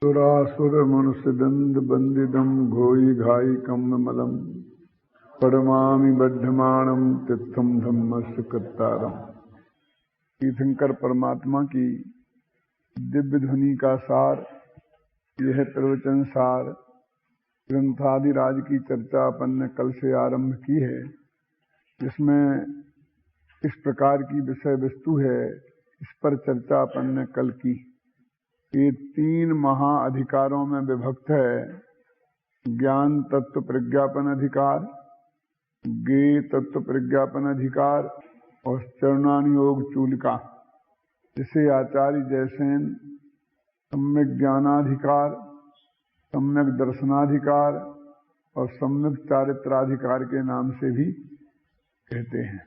सुरासुर मनुष्य दंड बंदिदम घोई घाई कम्मलम पड़मामि बद्धमाणम तिथम धम्मस्य कर्तारम। तीर्थंकर परमात्मा की दिव्य ध्वनि का सार यह प्रवचन सार ग्रंथादिराज की चर्चा अपन ने कल से आरंभ की है, जिसमें इस प्रकार की विषय वस्तु है, इस पर चर्चा अपन ने कल की। ये 3 महाअधिकारों में विभक्त है। ज्ञान तत्व प्रज्ञापन अधिकार, ज्ञेय तत्व प्रज्ञापन अधिकार और चरणानुयोग चूलिका, जिसे आचार्य जयसेन सम्यक ज्ञानाधिकार, सम्यक दर्शनाधिकार और सम्यक चारित्राधिकार के नाम से भी कहते हैं।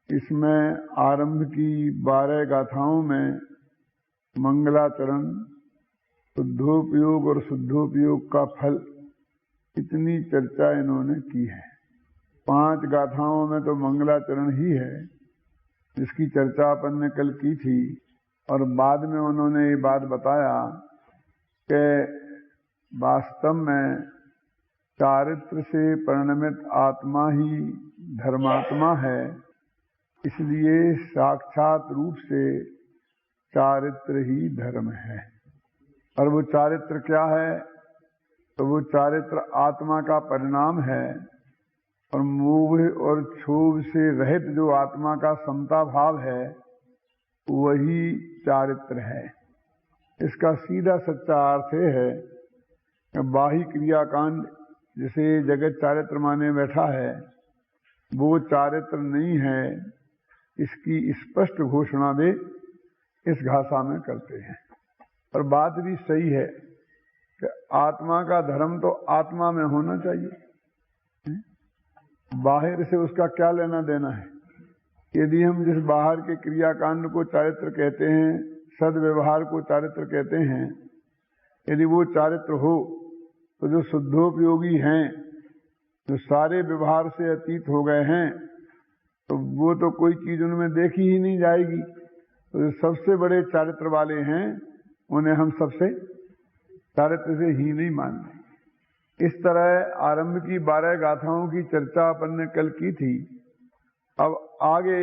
इसमें आरंभ की 12 गाथाओं में मंगलाचरण, शुद्धोपयोग और शुद्धोपयोग का फल, इतनी चर्चा इन्होंने की है। 5 गाथाओं में तो मंगलाचरण ही है, जिसकी चर्चा अपन ने कल की थी। और बाद में उन्होंने ये बात बताया कि वास्तव में चारित्र से परिणमित आत्मा ही धर्मात्मा है, इसलिए साक्षात रूप से चारित्र ही धर्म है। और वो चारित्र क्या है? तो वो चारित्र आत्मा का परिणाम है, और मोह और क्षोभ से रहित जो आत्मा का समता भाव है, वही चारित्र है। इसका सीधा सच्चा अर्थ है कि बाह्य क्रियाकांड जिसे जगत चारित्र माने बैठा है, वो चारित्र नहीं है, इसकी स्पष्ट घोषणा वे इस भाषा में करते हैं। और बात भी सही है कि आत्मा का धर्म तो आत्मा में होना चाहिए, बाहर से उसका क्या लेना देना है। यदि हम जिस बाहर के क्रियाकांड को चारित्र कहते हैं, सद्व्यवहार को चारित्र कहते हैं, यदि वो चारित्र हो, तो जो शुद्धोपयोगी हैं, जो सारे व्यवहार से अतीत हो गए हैं, तो वो तो कोई चीज उनमें देखी ही नहीं जाएगी। तो जो सबसे बड़े चारित्र वाले हैं, उन्हें हम सबसे चारित्र से ही नहीं मानते। इस तरह आरंभ की 12 गाथाओं की चर्चा अपन ने कल की थी। अब आगे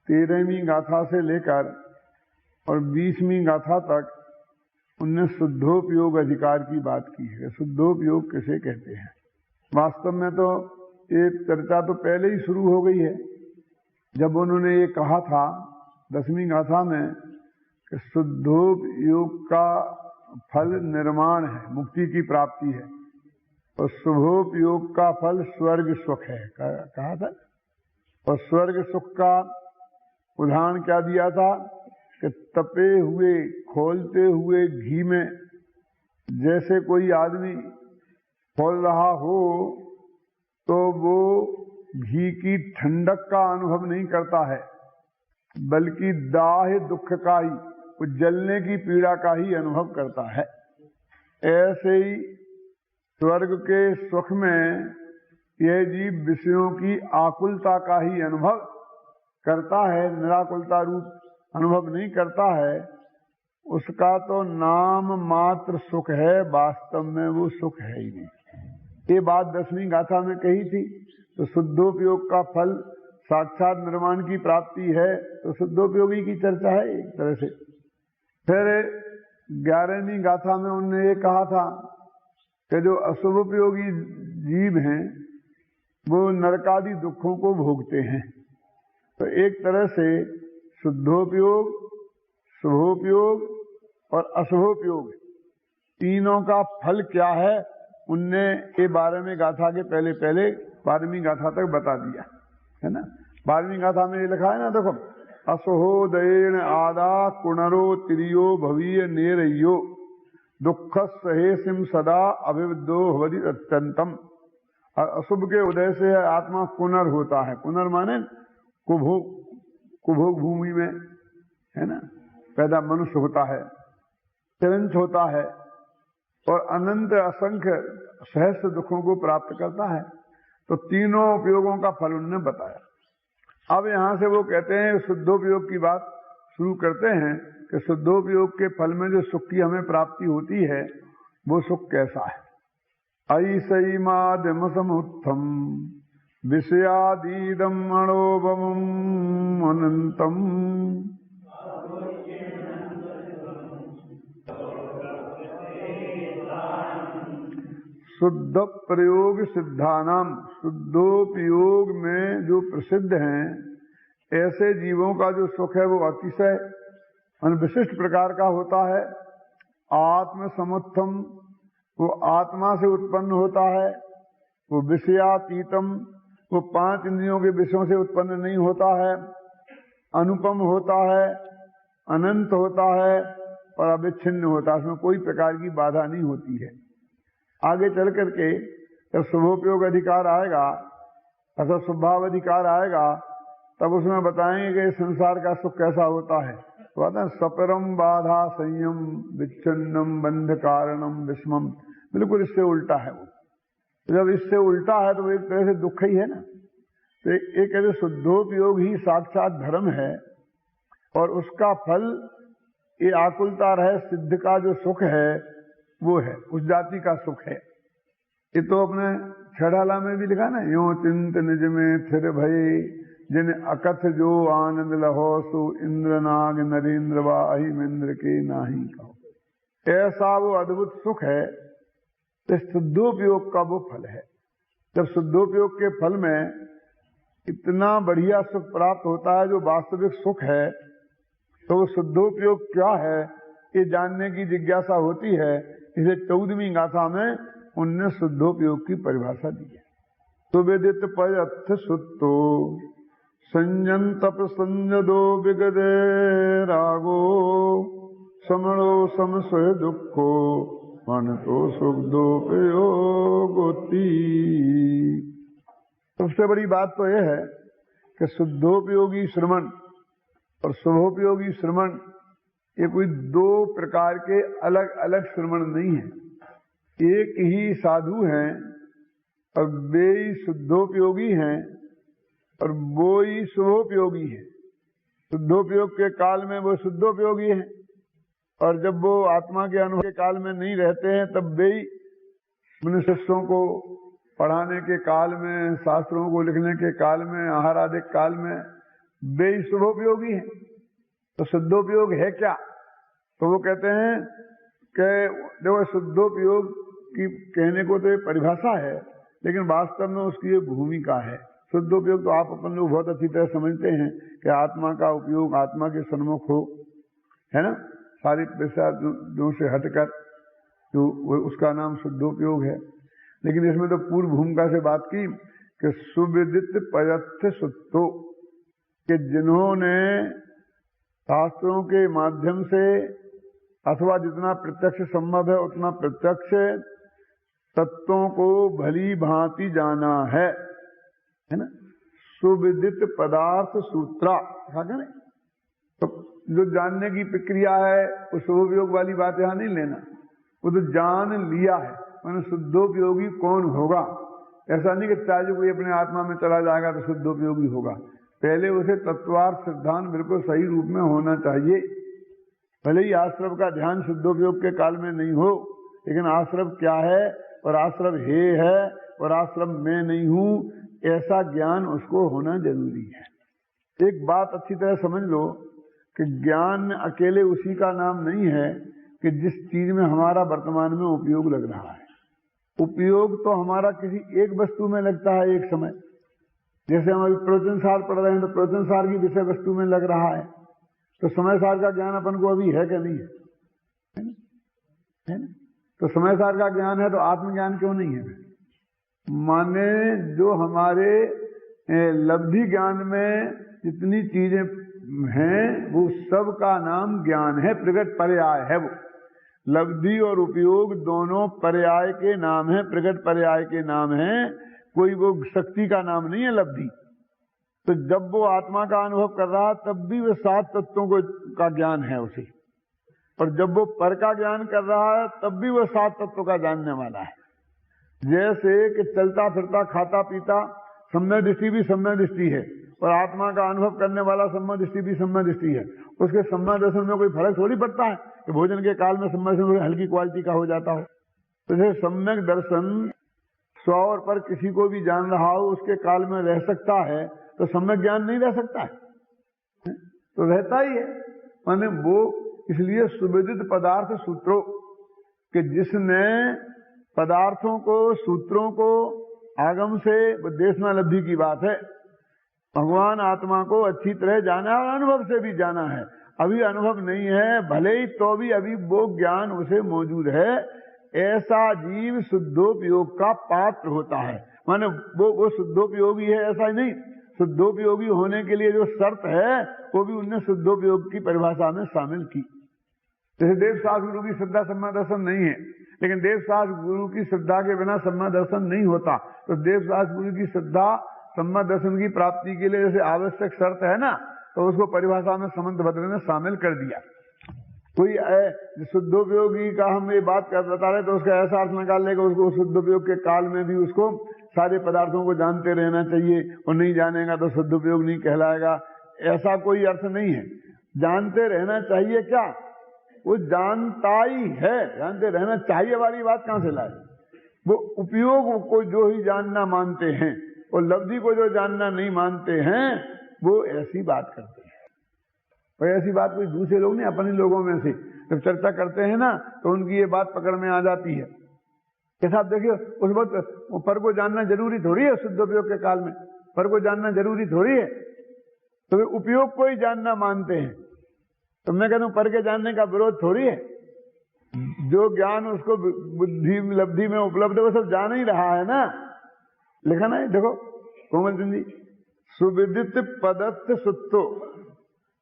13वीं गाथा से लेकर और 20वीं गाथा तक उनने शुद्धोपयोग अधिकार की बात की है। शुद्धोपयोग किसे कहते हैं? वास्तव में तो ये चर्चा तो पहले ही शुरू हो गई है, जब उन्होंने ये कहा था 10वीं गाथा में कि शुद्धोपयोग का फल निर्माण है, मुक्ति की प्राप्ति है, और शुभोपयोग का फल स्वर्ग सुख है, कहा था। और स्वर्ग सुख का उदाहरण क्या दिया था कि तपे हुए खोलते हुए घी में जैसे कोई आदमी खोल रहा हो, तो वो घी की ठंडक का अनुभव नहीं करता है, बल्कि दाह दुख का ही, वो जलने की पीड़ा का ही अनुभव करता है। ऐसे ही स्वर्ग के सुख में यह जीव विषयों की आकुलता का ही अनुभव करता है, निराकुलता रूप अनुभव नहीं करता है। उसका तो नाम मात्र सुख है, वास्तव में वो सुख है ही नहीं। ये बात 10वीं गाथा में कही थी। तो शुद्धोपयोग का फल साक्षात निर्माण की प्राप्ति है, तो शुद्धोपयोगी की चर्चा है एक तरह से। फिर 11वीं गाथा में उन्होंने ये कहा था कि जो अशुभोपयोगी जीव हैं, वो नरकादि दुखों को भोगते हैं। तो एक तरह से शुद्धोपयोग, शुभोपयोग और अशुभोपयोग, तीनों का फल क्या है, उनने ये 12वीं गाथा के पहले 12वीं गाथा तक बता दिया है ना। 12वीं गाथा में ये लिखा है ना, देखो, असहोदयेन आदा कुणरो तिरियो भवीय नेरयो दुख सहेसिम सदा अभिवृद्धो भवति अत्यंतम। अशुभ के उदय से आत्मा पुनर होता है। पुनर माने कुभोग भूमि में, है ना, पैदा मनुष्य होता है, चिरंज होता है, और अनंत असंख्य सहस्त्र दुखों को प्राप्त करता है। तो तीनों उपयोगों का फल उन्होंने बताया। अब यहां से वो कहते हैं शुद्धोपयोग की बात शुरू करते हैं कि शुद्धोपयोग के फल में जो सुख की हमें प्राप्ति होती है वो सुख कैसा है। ऐसई माध्यम समुत्थम विषयादीदम अणोपमम् अनंतम शुद्ध प्रयोग सिद्धानाम, शुद्धोपयोग में जो प्रसिद्ध हैं ऐसे जीवों का जो सुख है वो अतिशय विशिष्ट प्रकार का होता है। आत्म समुत्थम, वो आत्मा से उत्पन्न होता है। वो विषयातीतम, वो 5 इंद्रियों के विषयों से उत्पन्न नहीं होता है। अनुपम होता है, अनंत होता है और अविच्छिन्न होता है, उसमें कोई प्रकार की बाधा नहीं होती है। आगे चल करके जब शुभोपयोग अधिकार आएगा अथवा स्वभाव अधिकार आएगा तब उसमें बताएंगे कि संसार का सुख कैसा होता है। तो आता है सपरम बाधा संयम विच्छिन्नम बंध कारणम विस्मम, बिल्कुल इससे उल्टा है वो। जब इससे उल्टा है तो वो एक तरह से दुख ही है ना। तो एक ऐसे शुद्धोपयोग ही साक्षात धर्म है और उसका फल ये आकुलता रहे सिद्ध का जो सुख है वो है, उस जाति का सुख है। ये तो अपने छड़ाला में भी लिखा ना, यो चिंत निज में थिर भय जिन अकथ जो आनंद लहो सु इंद्र नाग नरेंद्र वा अहिमेंद्र के नाही कहो। ऐसा वो अद्भुत सुख है, तो शुद्धोपयोग का वो फल है। जब शुद्धोपयोग के फल में इतना बढ़िया सुख प्राप्त होता है जो वास्तविक सुख है, तो वो शुद्धोपयोग क्या है ये जानने की जिज्ञासा होती है। इसे 14वीं गाथा में उनने शुद्धोपयोग की परिभाषा दी है। सुवेदित पयथ सुत्तो संयंतप संजदो विगदे रागो समणो समस्वय दुखो मन तो सुखदोपयोगोती। सबसे बड़ी बात तो यह है कि शुद्धोपयोगी श्रवण और शुभोपयोगी श्रवण ये कोई 2 प्रकार के अलग अलग श्रवण नहीं है, एक ही साधु हैं और वे ही शुद्धोपयोगी हैं और वो ही शुभोपयोगी है। शुद्धोपयोग के काल में वो शुद्धोपयोगी है और जब वो आत्मा के अनुभव के काल में नहीं रहते हैं तब वे ही मनुष्यों को पढ़ाने के काल में, शास्त्रों को लिखने के काल में, आहार आदि काल में वे ही शुभोपयोगी हैं। तो शुद्धोपयोग है क्या? तो वो कहते हैं कि देखो शुद्धोपयोग की कहने को तो परिभाषा है लेकिन वास्तव में उसकी एक भूमिका है। शुद्धोपयोग तो आप अपन लोग बहुत अच्छी तरह समझते हैं कि आत्मा का उपयोग आत्मा के सन्मुख हो, है ना, सारी विषयों से हटकर, तो उसका नाम शुद्धोपयोग है। लेकिन इसमें तो पूर्व भूमिका से बात की कि सुविदित पयथ सुत्तो, कि जिन्होंने शास्त्रों के माध्यम से अथवा जितना प्रत्यक्ष संभव है उतना प्रत्यक्ष तत्वों को भली भांति जाना है ना। सुविदित पदार्थ सूत्रा कहा, तो जो जानने की प्रक्रिया है उस शुभोपयोग वाली बात यहां नहीं लेना, वो तो जान लिया है। मैंने शुद्धोपयोगी कौन होगा, ऐसा नहीं कि चाहे कोई अपने आत्मा में चला जाएगा तो शुद्धोपयोगी होगा। पहले उसे तत्वार्थ सिद्धांत बिल्कुल सही रूप में होना चाहिए। भले ही आश्रव का ध्यान शुद्धोपयोग के काल में नहीं हो, लेकिन आश्रव क्या है और आश्रव हे है और आश्रव मैं नहीं हूं, ऐसा ज्ञान उसको होना जरूरी है। एक बात अच्छी तरह समझ लो कि ज्ञान अकेले उसी का नाम नहीं है कि जिस चीज में हमारा वर्तमान में उपयोग लग रहा है। उपयोग तो हमारा किसी एक वस्तु में लगता है एक समय, जैसे हम अभी प्रवचन सार पढ़ रहे हैं तो प्रवचन सार की विषय वस्तु में लग रहा है, तो समय सार का ज्ञान अपन को अभी है क्या नहीं है, है ना? तो समय सार का ज्ञान है तो आत्मज्ञान क्यों नहीं है? माने जो हमारे लब्धि ज्ञान में जितनी चीजें हैं वो सब का नाम ज्ञान है, प्रगट पर्याय है। वो लब्धि और उपयोग दोनों पर्याय के नाम है, प्रगट पर्याय के नाम है, कोई वो शक्ति का नाम नहीं है लब्धि। तो जब वो आत्मा का अनुभव कर रहा है तब भी वो 7 तत्वों को का ज्ञान है उसे, और जब वो पर का ज्ञान कर रहा है तब भी वो 7 तत्वों का जानने वाला है। जैसे कि चलता फिरता खाता पीता सम्यक दृष्टि भी सम्यक दृष्टि है और आत्मा का अनुभव करने वाला सम्यक दृष्टि भी सम्यक दृष्टि है। उसके सम्यक दर्शन में कोई फर्क थोड़ी पड़ता है कि भोजन के काल में सम्यक दर्शन हल्की क्वालिटी का हो जाता हो। तो जैसे सम्यक दर्शन स्वौर पर किसी को भी जान रहा हो उसके काल में रह सकता है, तो सम्यक ज्ञान नहीं रह सकता है? तो रहता ही है। माने वो इसलिए सुविदित पदार्थ सूत्रों कि जिसने पदार्थों को सूत्रों को आगम से देशना लब्धि की बात है, भगवान आत्मा को अच्छी तरह जाना और अनुभव से भी जाना है। अभी अनुभव नहीं है भले ही, तो भी अभी वो ज्ञान उसे मौजूद है। ऐसा जीव शुद्धोपयोग का पात्र होता है। माने वो शुद्धोपयोगी है ऐसा ही नहीं, शुद्धोपयोगी होने के लिए जो शर्त है वो भी उनने शुद्धोपयोग की परिभाषा में शामिल की। जैसे देवशास्त्र गुरु की श्रद्धा सम्यक दर्शन नहीं है, लेकिन देवशास्त्र गुरु की श्रद्धा के बिना सम्यक दर्शन नहीं होता। तो देवशास्त्र गुरु की श्रद्धा सम्यक दर्शन की प्राप्ति के लिए जैसे आवश्यक शर्त है ना, तो उसको परिभाषा में समंत भद्र ने शामिल कर दिया। कोई शुद्धोपयोगी का हम ये बात बता रहे तो उसका ऐसा अर्थ निकाल लेगा उसको शुद्धोपयोग के काल में भी उसको सारे पदार्थों को जानते रहना चाहिए, और नहीं जानेगा तो शुद्धोपयोग नहीं कहलाएगा, ऐसा कोई अर्थ नहीं है। जानते रहना चाहिए क्या, वो जानता ही है, जानते रहना चाहिए वाली बात कहां से लाए। वो उपयोग को जो ही जानना मानते हैं और लब्धि को जो जानना नहीं मानते हैं वो ऐसी बात करते हैं। और ऐसी बात कोई दूसरे लोग नहीं, अपने लोगों में से जब चर्चा करते हैं ना तो उनकी ये बात पकड़ में आ जाती है कि साहब देखिए उस वक्त पर को जानना जरूरी थोड़ी है, शुद्ध उपयोग के काल में पर को जानना जरूरी थोड़ी है, तो वे उपयोग को ही जानना मानते हैं। तो मैं कहता हूं पर के जानने का विरोध थोड़ी है, जो ज्ञान उसको बुद्धि लब्धि में उपलब्ध है वो सब जान ही रहा है ना। लिखा ना, देखो कोमल सिंह जी, सुविदित पदत्थ सुत्तो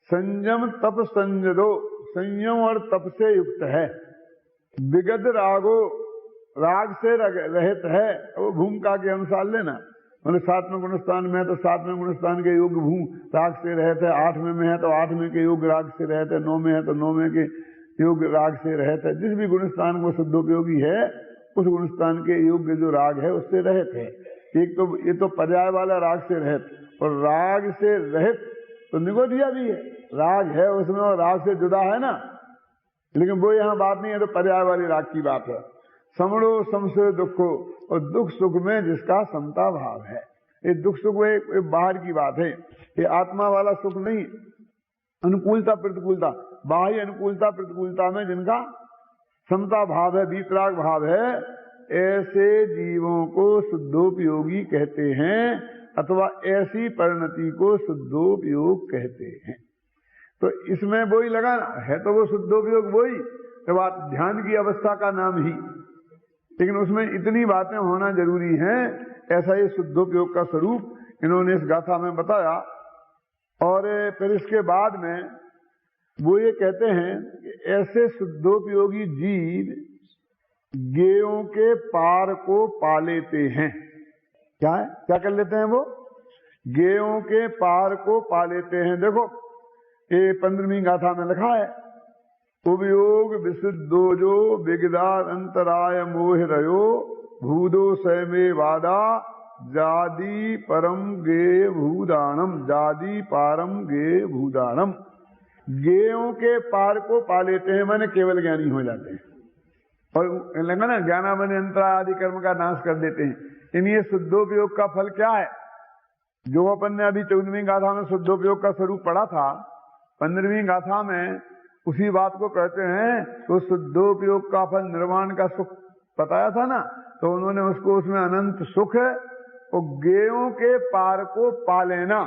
संयम तप संजदो, संयम और तप से युक्त है, विगत रागो राग से रहित है। वो भूमिका के अनुसार लेना, मतलब 7वें गुणस्थान में है तो 7वें गुणस्थान के योग भूम राग से रहते है, 8वें में है तो 8वें के योग राग से रहते है, 9वें है तो 9वें के योग राग से रहते है। जिस भी गुणस्थान को शुद्धोपयोगी है उस गुणस्थान के योग जो राग है उससे रहित है। एक तो ये तो पर्याय वाला राग से रहित, और राग से रहित तो निगोधिया भी है, राग है उसमें और राग से जुदा है ना, लेकिन वो यहाँ बात नहीं है, तो पर्याय वाली राग की बात है। समणो समसुर दुखो, और दुख सुख में जिसका समता भाव है। ये दुख सुख एक बाहर की बात है, ये आत्मा वाला सुख नहीं। अनुकूलता प्रतिकूलता, बाह्य अनुकूलता प्रतिकूलता में जिनका समता भाव है, वीतराग भाव है, ऐसे जीवों को शुद्धोपयोगी कहते हैं, अथवा ऐसी परिणति को शुद्धोपयोग कहते हैं। तो इसमें वही लगाना है, तो वो शुद्धोपयोग वही, तो बात ध्यान की अवस्था का नाम ही, लेकिन उसमें इतनी बातें होना जरूरी हैं। ऐसा ये शुद्धोपयोग का स्वरूप इन्होंने इस गाथा में बताया। और फिर इसके बाद में वो ये कहते हैं कि ऐसे शुद्धोपयोगी जीव गेयों के पार को पा लेते हैं। क्या है, क्या कर लेते हैं वो? गेयों के पार को पा लेते हैं। देखो ये 15वीं गाथा में लिखा है, उपयोग विशुद्धो जो विगदार अंतराय मोह रयो भूदो सैमे वादा जादी परम गे भूदानम, जादी पारम गे भूदानम। गेयों के पार को पा लेते हैं, माने केवल ज्ञानी हो जाते हैं, और लगा ना ज्ञानावने अंतराय आदि कर्म का नाश कर देते हैं। इन्हीं शुद्धोपयोग का फल क्या है, जो अपन ने अभी 14वीं गाथा में शुद्धोपयोग का स्वरूप पढ़ा था, 15वीं गाथा में उसी बात को कहते हैं। तो शुद्धोपयोग का फल निर्वाण का सुख बताया था ना, तो उन्होंने उसको उसमें अनंत सुख और गेयों के पार को पा लेना,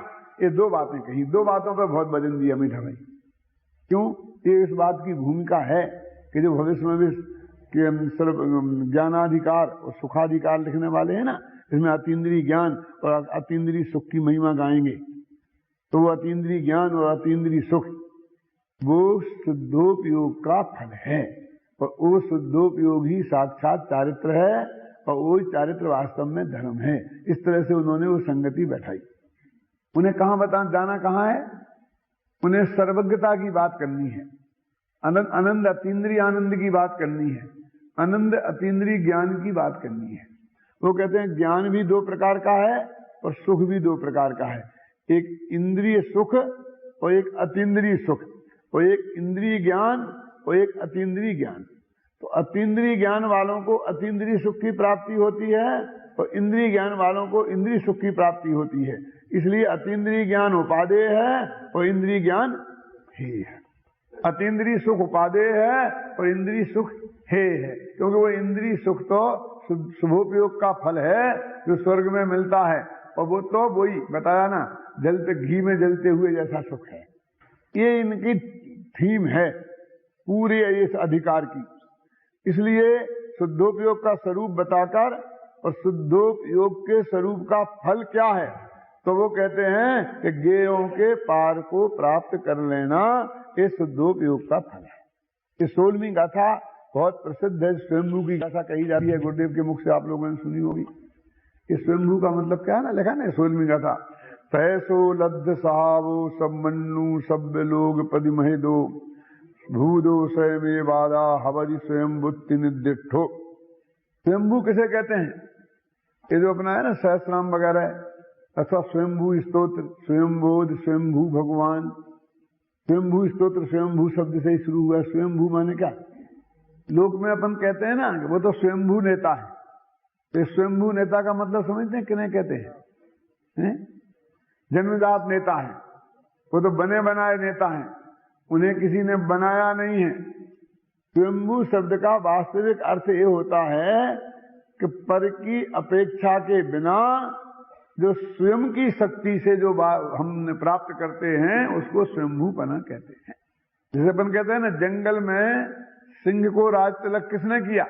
ये दो बातें कही। दो बातों पर बहुत वजन दिया मीठा भाई। क्यों? ये इस बात की भूमिका है कि जो भविष्य में भी ज्ञानाधिकार और सुखाधिकार लिखने वाले हैं ना, इसमें अतीन्द्रिय ज्ञान और अतीन्द्रिय सुख की महिमा गाएंगे। तो वो अतीन्द्रिय ज्ञान और अतीन्द्रिय सुख वो शुद्धोपयोग का फल है, और वो शुद्धोपयोग ही साक्षात चारित्र है, और वो चारित्र वास्तव में धर्म है। इस तरह से उन्होंने वो संगति बैठाई। उन्हें कहाँ जाना कहाँ है? उन्हें सर्वज्ञता की बात करनी है, आनंद अतीन्द्रिय आनंद की बात करनी है, आनंद अतीन्द्रिय ज्ञान की बात करनी है। वो कहते हैं ज्ञान भी दो प्रकार का है और सुख भी दो प्रकार का है। एक इंद्रिय सुख और एक अतीन्द्रिय सुख, और एक इंद्रिय ज्ञान और एक अतीन्द्रिय ज्ञान। तो अतीन्द्रिय ज्ञान वालों को अतीन्द्रिय सुख की प्राप्ति होती है और इंद्रिय ज्ञान वालों को इंद्रिय सुख की प्राप्ति होती है। इसलिए अतीन्द्रिय ज्ञान उपादेय है और इंद्रिय ज्ञान हेय है। अतीन्द्रिय सुख उपादेय है और इंद्रिय सुख हेय है, क्योंकि वो इंद्रिय सुख तो शुभोपयोग का फल है जो स्वर्ग में मिलता है, और वो तो वही बताया ना, जलते घी में जलते हुए जैसा सुख है। ये इनकी थीम है पूरे इस अधिकार की। इसलिए शुद्धोपयोग का स्वरूप बताकर और शुद्धोपयोग के स्वरूप का फल क्या है, तो वो कहते हैं कि गेयों के पार को प्राप्त कर लेना ये शुद्धोपयोग का फल है। ये 16वीं गाथा बहुत प्रसिद्ध है, स्वयंभू की गाथा कही जाती है, गुरुदेव के मुख से आप लोगों ने सुनी होगी। ये स्वयंभू का मतलब क्या है ना, लिखा ना 16वीं गाथा, तैसो लब्ध सहावो सब मन्नु सब लोग पदि महे दो भूदो स्वयं वादा हवरि स्वयं बुद्धि निर्दिष्ठो। स्वयंभू किसे कहते हैं? ये जो अपना है ना सहस्रनाम वगैरह अथवा स्वयंभू स्तोत्र, स्वयंबोध, स्वयंभू भगवान, स्वयंभू स्तोत्र स्वयंभू शब्द से ही शुरू हुआ। स्वयंभू माने क्या? लोक में अपन कहते हैं ना कि वो तो स्वयंभू नेता है। तो स्वयंभू नेता का मतलब समझते हैं किन्हें कहते हैं? जन्मजात नेता है, वो तो बने बनाए नेता हैं, उन्हें किसी ने बनाया नहीं है। स्वयंभू शब्द का वास्तविक अर्थ ये होता है कि पर की अपेक्षा के बिना जो स्वयं की शक्ति से जो हम प्राप्त करते हैं उसको स्वयंभूपना कहते हैं। जैसे अपन कहते हैं ना, जंगल में सिंह को राज तिलक किसने किया?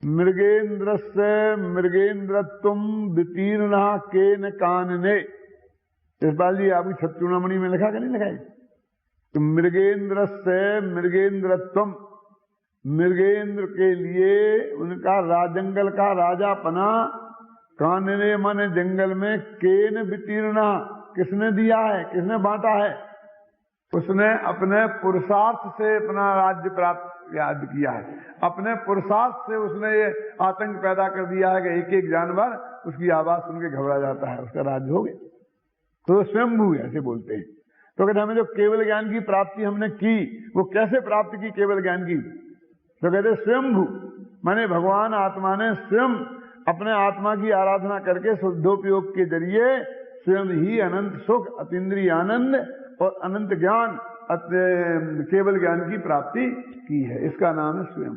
मृगेंद्र से मृगेंद्रत्वम वितीर्णा केन कानने। यशपाल जी आपकी छत्रूणामणि में लिखा कि नहीं लिखा है? तो मृगेंद्र से मृगेंद्रत्वम, मृगेंद्र के लिए उनका जंगल का राजापना, कानने माने जंगल में, केन वितीर्णा किसने दिया है, किसने बांटा है? उसने अपने पुरुषार्थ से अपना राज्य प्राप्त याद किया है। अपने पुरुषार्थ से उसने ये आतंक पैदा कर दिया है कि एक एक जानवर उसकी आवाज सुन के घबरा जाता है, उसका राज्य हो गया। तो स्वयंभू ऐसे बोलते हैं। तो कहते हमें जो केवल ज्ञान की प्राप्ति हमने की, वो कैसे प्राप्त की केवल ज्ञान की? तो कहते स्वयंभू माने भगवान आत्मा ने स्वयं अपने आत्मा की आराधना करके शुद्धोपयोग के जरिए स्वयं ही अनंत सुख, अतीन्द्रिय आनंद और अनंत ज्ञान, केवल ज्ञान की प्राप्ति की है। इसका नाम है स्वयं।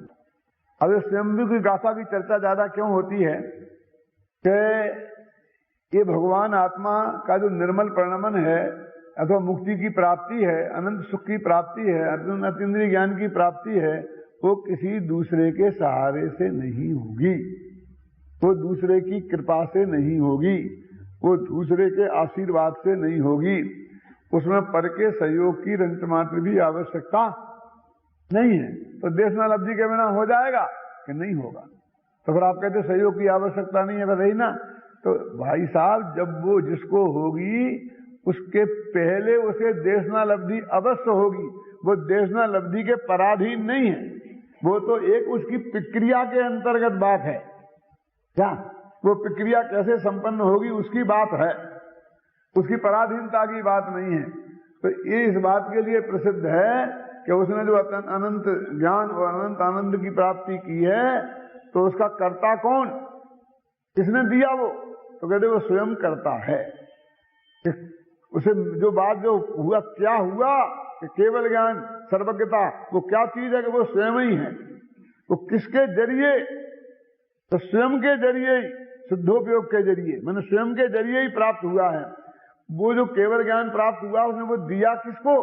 अब स्वयंभू की गाथा की चर्चा ज्यादा क्यों होती है कि ये भगवान आत्मा का जो निर्मल परिणमन है अथवा मुक्ति की प्राप्ति है, अनंत सुख की प्राप्ति है, अतीन्द्रिय ज्ञान की प्राप्ति है, वो किसी दूसरे के सहारे से नहीं होगी, वो दूसरे की कृपा से नहीं होगी, वो दूसरे के आशीर्वाद से नहीं होगी। उसमें पर के सहयोग की रंच मात्र भी आवश्यकता नहीं है। तो देशनालब्धि के बिना हो जाएगा कि नहीं होगा? तो फिर आप कहते सहयोग की आवश्यकता नहीं है, फिर रही ना। तो भाई साहब, जब वो जिसको होगी उसके पहले उसे देशनालब्धि अवश्य होगी। वो देशनालब्धि के पराधीन नहीं है, वो तो एक उसकी प्रक्रिया के अंतर्गत बात है। क्या वो प्रक्रिया कैसे संपन्न होगी उसकी बात है, उसकी पराधीनता की बात नहीं है। तो ये इस बात के लिए प्रसिद्ध है कि उसने जो अनंत ज्ञान और अनंत आनंद की प्राप्ति की है, तो उसका कर्ता कौन, किसने दिया वो? तो कहते वो स्वयं करता है। उसे जो बात जो हुआ, क्या हुआ कि केवल ज्ञान सर्वज्ञता, वो क्या चीज है कि वो स्वयं ही है। वो किसके जरिए? तो स्वयं के जरिए ही, शुद्धोपयोग के जरिए, मैंने स्वयं के जरिए ही प्राप्त हुआ है। वो जो केवल ज्ञान प्राप्त हुआ उसने वो दिया किसको?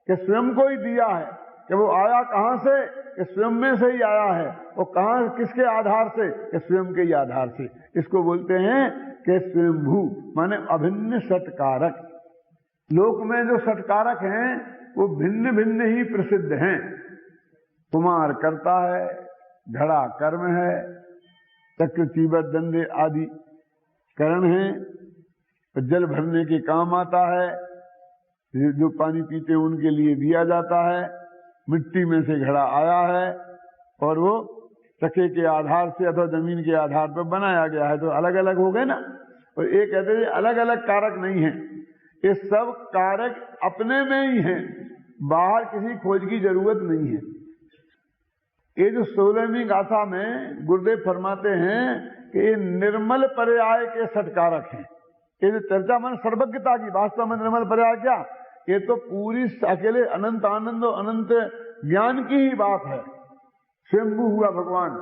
कि स्वयं को ही दिया है। कि वो आया कहां से? कि स्वयं में से ही आया है। वो कहां, किसके आधार से? कि स्वयं के ही आधार से। इसको बोलते हैं कि स्वयंभू माने अभिन्न सत्कारक। लोक में जो सत्कारक हैं वो भिन्न भिन्न ही प्रसिद्ध हैं। कुमार करता है, घड़ा कर्म है, चक्र चीबत दंडे आदि करण हैं, जल भरने के काम आता है, जो पानी पीते हैं उनके लिए दिया जाता है, मिट्टी में से घड़ा आया है और वो चक्के के आधार से अथवा जमीन के आधार पर बनाया गया है। तो अलग अलग हो गए ना। और ये कहते हैं अलग अलग कारक नहीं है, ये सब कारक अपने में ही हैं, बाहर किसी खोज की जरूरत नहीं है। ये जो 16वीं गाथा में गुरुदेव फरमाते हैं कि ये निर्मल पर्याय के सत्कारक हैं। ये जो चर्चा मन सर्वज्ञता की, वास्तव में निर्मल पर्याय क्या, ये तो पूरी अकेले अनंत आनंद और अनंत ज्ञान की ही बात है। स्वयंभू हुआ भगवान,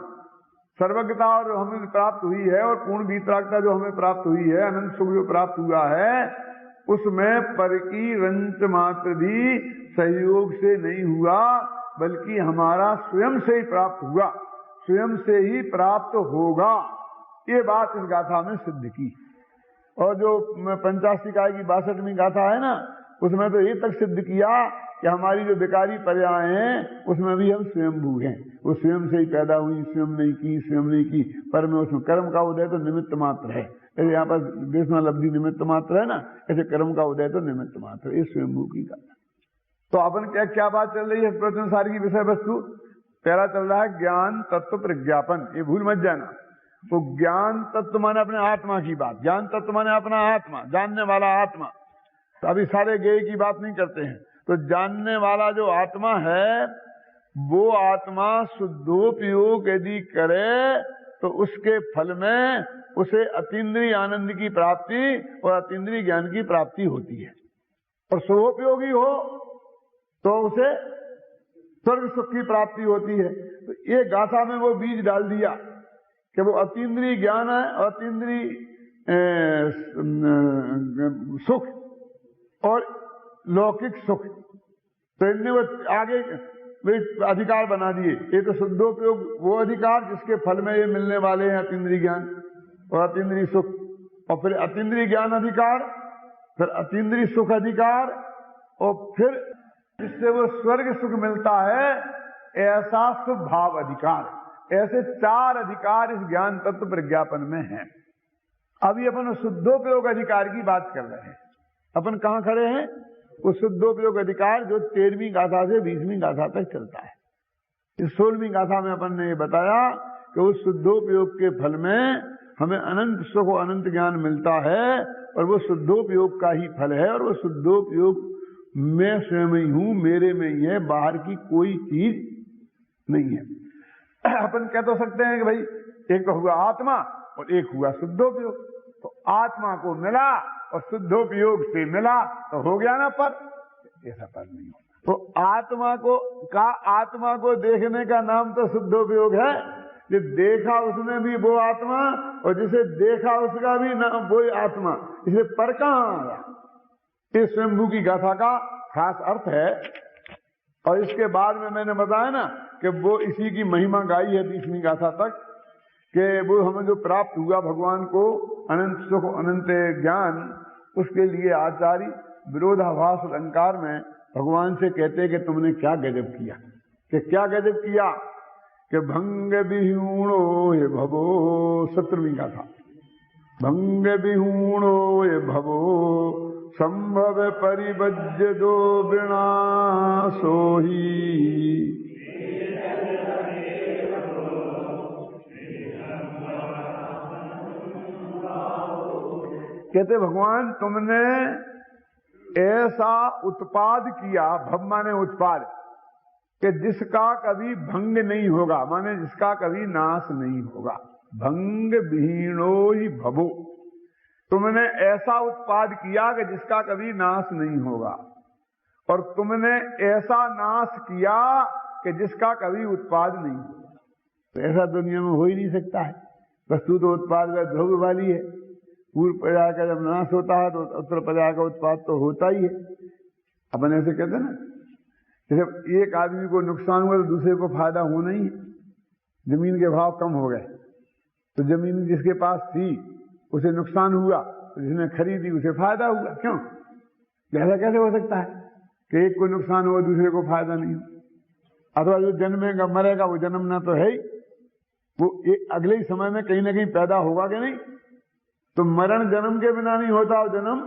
सर्वज्ञता और हमें प्राप्त हुई है, और पूर्ण वीतरागता जो हमें प्राप्त हुई है, अनंत सुख जो प्राप्त हुआ है, उसमें पर की रंच मात्र भी सहयोग से नहीं हुआ, बल्कि हमारा स्वयं से ही प्राप्त हुआ, स्वयं से ही प्राप्त होगा। ये बात इस गाथा में सिद्ध की। और जो 85 काय की 62वीं गाथा है ना, उसमें तो ये तक सिद्ध किया कि हमारी जो विकारी पर्याय हैं उसमें भी हम स्वयंभू हैं, वो स्वयं से ही पैदा हुई, स्वयं नहीं की, पर में उसमें कर्म का उदय तो निमित्त मात्र है। जैसे यहाँ पर देशना लब्धि निमित्त मात्र है ना, ऐसे कर्म का उदय तो निमित्त मात्र है। ये स्वयंभू की गाथा। तो अपन क्या बात चल रही है इस प्रवचन सारी की विषय वस्तु? पहला चल रहा है ज्ञान तत्व प्रज्ञापन, ये भूल मत जाना। तो ज्ञान तत्व माने अपने आत्मा की बात, ज्ञान तत्व माने अपना आत्मा, जानने वाला आत्मा। तो अभी सारे ज्ञेय की बात नहीं करते हैं। तो जानने वाला जो आत्मा है, वो आत्मा शुद्धोपयोग यदि करे तो उसके फल में उसे अतीन्द्रिय आनंद की प्राप्ति और अतीन्द्रिय ज्ञान की प्राप्ति होती है। और शुभोपयोगी हो तो उसे स्वर्ग सुख की प्राप्ति होती है। तो ये गाथा में वो बीज डाल दिया कि वो अतीन्द्रिय ज्ञान है, अतीन्द्रिय सुख और लौकिक सुख, तो इनने वो आगे अधिकार बना दिए। ये तो शुद्धोपयोग वो अधिकार जिसके फल में ये मिलने वाले हैं अतीन्द्रिय ज्ञान और अतीन्द्रिय सुख, और फिर अतीन्द्रिय ज्ञान अधिकार, फिर अतीन्द्रिय सुख अधिकार, और फिर जिससे वो स्वर्ग सुख मिलता है ऐसा स्वभाव अधिकार। ऐसे 4 अधिकार इस ज्ञान तत्व प्रज्ञापन में हैं। अभी अपन शुद्धोपयोग अधिकार की बात कर रहे हैं। अपन कहाँ खड़े हैं? वो शुद्धोपयोग अधिकार जो 13वीं गाथा से 20वीं गाथा तक चलता है। इस 16वीं गाथा में अपन ने ये बताया कि उस शुद्धोपयोग के फल में हमें अनंत सुख और अनंत ज्ञान मिलता है, और वो शुद्धोपयोग का ही फल है, और वो शुद्धोपयोग मैं स्वयं ही हूं, मेरे में ही है, बाहर की कोई चीज नहीं है। अपन कह तो सकते हैं कि भाई एक तो हुआ आत्मा और एक हुआ शुद्धोपयोग। तो आत्मा को मिला और शुद्धोपयोग से मिला तो हो गया ना पर, ऐसा पर नहीं होता। तो आत्मा को देखने का नाम तो शुद्धोपयोग है। जो देखा उसने भी वो आत्मा, और जिसे देखा उसका भी नाम वो आत्मा, इसे पर कहां आया? ये स्वयंभू की गाथा का खास अर्थ है। और इसके बाद में मैंने बताया ना कि वो इसी की महिमा गाई है 20वीं गाथा तक, कि वो हमें जो प्राप्त हुआ भगवान को अनंत सुख अनंत ज्ञान, उसके लिए आचार्य विरोधाभास अलंकार में भगवान से कहते हैं कि तुमने क्या गजब किया, कि क्या गजब किया, कि भंग विहूणो ये भवो, 17वीं गाथा, भंग विहूणो ये भवो संभव परिवज्य दो विनाशो ही। कहते भगवान तुमने ऐसा उत्पाद किया, भव माने उत्पाद, कि जिसका कभी भंग नहीं होगा, माने जिसका कभी नाश नहीं होगा। भंग विहीणो ही भवो, तुमने ऐसा उत्पाद किया कि जिसका कभी नाश नहीं होगा, और तुमने ऐसा नाश किया कि जिसका कभी उत्पाद नहीं होगा। तो ऐसा दुनिया में हो ही नहीं सकता है। वस्तु तो उत्पाद का ध्रुव वाली है। पूर्व पर्याय का जब नाश होता है तो उत्तर पर्याय का उत्पाद तो होता ही है। अपन ऐसे कहते हैं ना, जैसे एक आदमी को नुकसान हुआ तो दूसरे को फायदा होना ही है। जमीन के भाव कम हो गए तो जमीन जिसके पास थी उसे नुकसान हुआ, तो जिसने खरीदी उसे फायदा हुआ। क्यों? ऐसा कैसे हो सकता है कि एक को नुकसान हुआ दूसरे को फायदा नहीं हो? अथवा जो जन्मेगा मरेगा वो जन्मना तो है ही, वो एक अगले ही समय में कहीं ना कहीं पैदा होगा कि नहीं। तो मरण जन्म के बिना नहीं होता और जन्म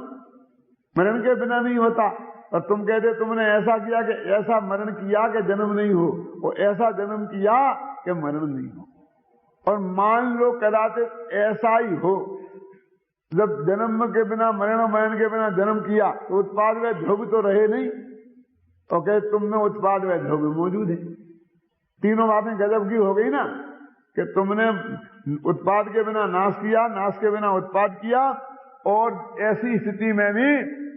मरण के बिना नहीं होता। और तुम कहते तुमने ऐसा किया कि ऐसा मरण किया कि जन्म नहीं हो, और ऐसा जन्म किया कि मरण नहीं हो। और मान लो कदाचित ऐसा ही हो जब जन्म के बिना मरण मरण के बिना जन्म किया तो उत्पाद व ध्रुव तो रहे नहीं, और कहे तुम में उत्पाद व ध्रुव मौजूद है। तीनों बातें गजब की हो गई ना, कि तुमने उत्पाद के बिना नाश किया, नाश के बिना उत्पाद किया, और ऐसी स्थिति में भी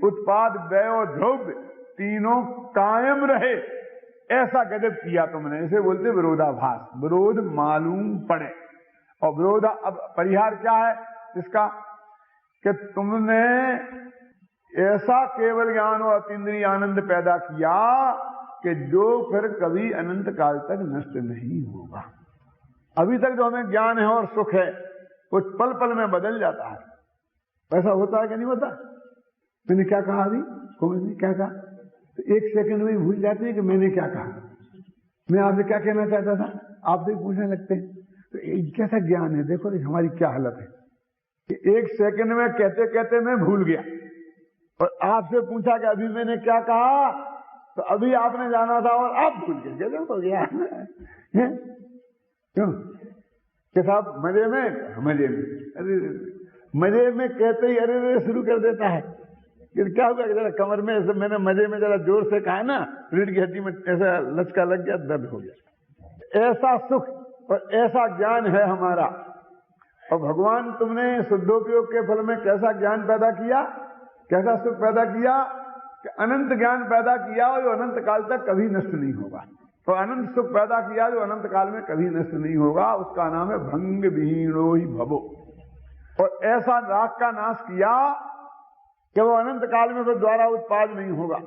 उत्पाद व्यय और ध्रुव तीनों कायम रहे, ऐसा गजब किया तुमने। इसे बोलते विरोधाभास, विरोध मालूम पड़े। और विरोध अब परिहार क्या है इसका, कि तुमने ऐसा केवल ज्ञान और अतीन्द्रिय आनंद पैदा किया कि जो फिर कभी अनंत काल तक नष्ट नहीं होगा। अभी तक जो हमें ज्ञान है और सुख है वो पल पल में बदल जाता है। ऐसा होता है कि नहीं होता? मैंने क्या कहा अभी, मैंने क्या कहा, तो एक सेकंड में भूल जाते हैं कि मैंने क्या कहा, मैं आपसे क्या कहना चाहता था, आपसे पूछने लगते हैं। तो कैसा ज्ञान है, देखो हमारी क्या हालत है कि एक सेकंड में कहते कहते मैं भूल गया, और आपसे पूछा कि अभी मैंने क्या कहा, तो अभी आपने जाना था और आप भूल गए। गजब हो गया क्यों कि साहब मजे में, मजे में, अरे मजे में कहते ही अरे शुरू कर देता है। कि क्या हुआ कि जरा कमर में ऐसे मैंने मजे में जरा जोर से कहा ना, रीढ़ की हड्डी में ऐसा लचका लग गया, दर्द हो गया। ऐसा सुख और ऐसा ज्ञान है हमारा। और भगवान तुमने शुद्धोपयोग के फल में कैसा ज्ञान पैदा किया, कैसा सुख पैदा किया, कि अनंत ज्ञान पैदा किया और जो अनंत काल तक कभी नष्ट नहीं होगा। तो अनंत सुख पैदा किया जो अनंत काल में कभी नष्ट नहीं होगा, उसका नाम है भंग विहीनो ही भवो। और ऐसा राग का नाश किया कि वो अनंत काल में फिर द्वारा उत्पाद नहीं होगा।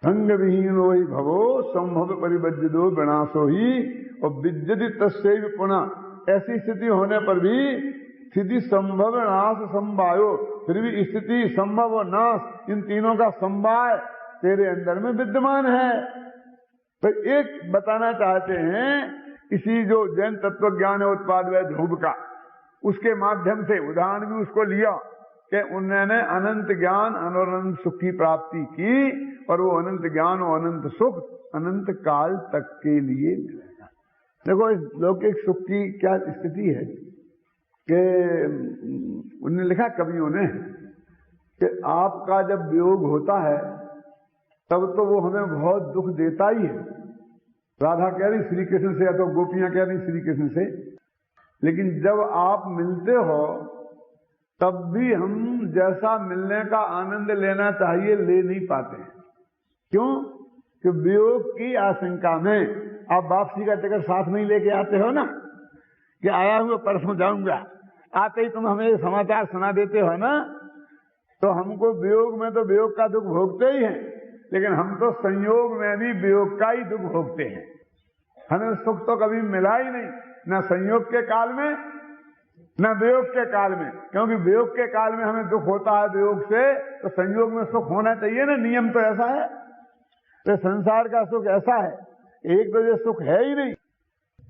भंग विहीनो ही भवो संभव परिबज्जदो विनाशो ही, और विद्यति तस्यैव पुनः। ऐसी स्थिति होने पर भी स्थिति संभव नाश संवायो, फिर भी स्थिति संभव और नाश इन तीनों का संवाय तेरे अंदर में विद्यमान है। तो एक बताना चाहते हैं, इसी जो जैन तत्व ज्ञान है उत्पाद व ध्रुव का, उसके माध्यम से उदाहरण भी उसको लिया कि उन्होंने अनंत ज्ञान अनंत सुख की प्राप्ति की, और वो अनंत ज्ञान और अनंत सुख अनंत काल तक के लिए मिलेगा। देखो इस लौकिक सुख की क्या स्थिति है कि उन्होंने लिखा कवियों ने कि आपका जब वियोग होता है तब तो वो हमें बहुत दुख देता ही है। राधा कह रही श्री कृष्ण से, या तो गोपियां कह रही श्री कृष्ण से, लेकिन जब आप मिलते हो तब भी हम जैसा मिलने का आनंद लेना चाहिए ले नहीं पाते। क्यों? कि वियोग की आशंका में आप वापसी का टिकट साथ में ही लेके आते हो ना, कि आया हुआ परसों जाऊंगा, आते ही तुम हमें समाचार सुना देते हो ना, तो हमको वियोग में तो वियोग का दुख भोगते ही हैं, लेकिन हम तो संयोग में भी वियोग का ही दुख भोगते हैं। हमें सुख तो कभी मिला ही नहीं, न संयोग के काल में न वियोग के काल में, क्योंकि वियोग के काल में हमें दुख होता है वियोग से, तो संयोग में सुख होना चाहिए ना, नियम तो ऐसा है। तो संसार का सुख ऐसा है, एक तो ये सुख है ही नहीं,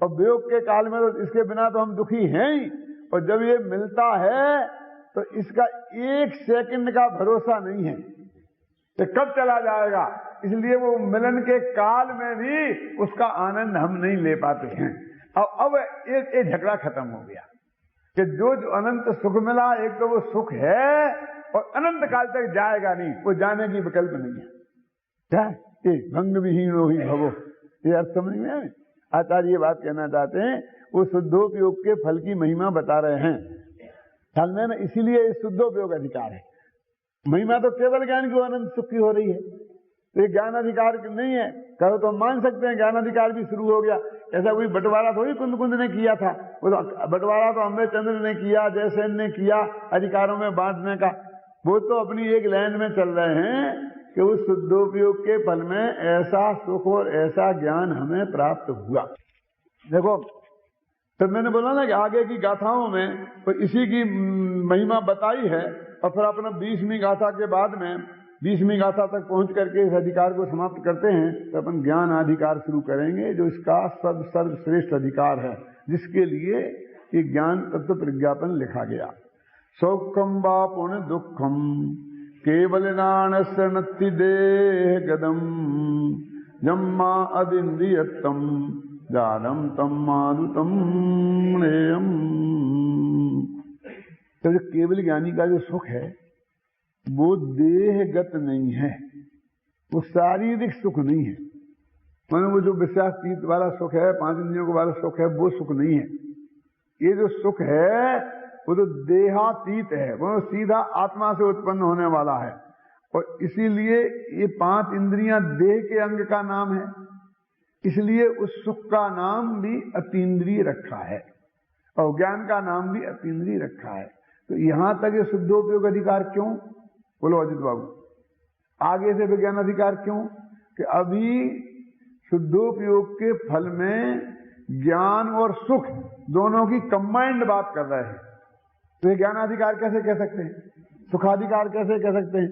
और वियोग के काल में तो इसके बिना तो हम दुखी हैं ही, और जब ये मिलता है तो इसका एक सेकंड का भरोसा नहीं है कि कब चला जाएगा, इसलिए वो मिलन के काल में भी उसका आनंद हम नहीं ले पाते हैं। अब ये झगड़ा खत्म हो गया कि जो अनंत सुख मिला, एक तो वो सुख है और अनंत काल तक जाएगा नहीं, वो जाने की विकल्प नहीं है। क्या भंग विहीनो ही भवो, ये अर्थ समझ में आए? आचार्य ये बात कहना चाहते हैं, वो शुद्धोपयोग के फल की महिमा बता रहे हैं। ख्याल में ना, इसीलिए शुद्धोपयोग अधिकार है। महिमा तो केवल ज्ञान की अनंत सुख की हो रही है, तो ये ज्ञान अधिकार नहीं है। कहो तो हम मान सकते हैं ज्ञान अधिकार भी शुरू हो गया। ऐसा कोई बंटवारा थोड़ी कुंद कुंद ने किया था, वो तो बंटवारा तो अम्बे चंद्र ने किया, जयसेन ने किया अधिकारों में बांटने का। वो तो अपनी एक लाइन में चल रहे हैं कि उस शुद्धोपयोग के फल में ऐसा सुख और ऐसा ज्ञान हमें प्राप्त हुआ। देखो तो मैंने बोला ना कि आगे की गाथाओं में तो इसी की महिमा बताई है, और फिर अपना 20वीं गाथा के बाद में 20वीं गाथा तक पहुंच करके इस अधिकार को समाप्त करते हैं, तो अपन ज्ञान अधिकार शुरू करेंगे, जो इसका सर्वश्रेष्ठ अधिकार है, जिसके लिए ये ज्ञान तत्व प्रज्ञापन लिखा गया। सौखम वा पुण्य दुखम केवल नाणस्य नत्ति देह गदम जम्मा अदिंद्रियत्तम जानम तम मारुतम नेयम। तो जो केवल ज्ञानी का जो सुख है वो देहगत नहीं है, वो शारीरिक सुख नहीं है। मानो वो जो विषयातीत वाला सुख है, 5 इंद्रियों का वाला सुख है, वो सुख नहीं है। ये जो सुख है वो तो देहातीत है, वो सीधा आत्मा से उत्पन्न होने वाला है। और इसीलिए ये 5 इंद्रियां देह के अंग का नाम है, इसलिए उस सुख का नाम भी अतीन्द्रिय रखा है और ज्ञान का नाम भी अतीन्द्रिय रखा है। तो यहां तक ये शुद्धोपयोग अधिकार क्यों? बोलो अजित बाबू। आगे से विज्ञान अधिकार क्यों? कि अभी शुद्धोपयोग के फल में ज्ञान और सुख दोनों की कंबाइंड बात कर रहे हैं। तो ये ज्ञानाधिकार कैसे कह सकते हैं, सुखाधिकार कैसे कह सकते हैं?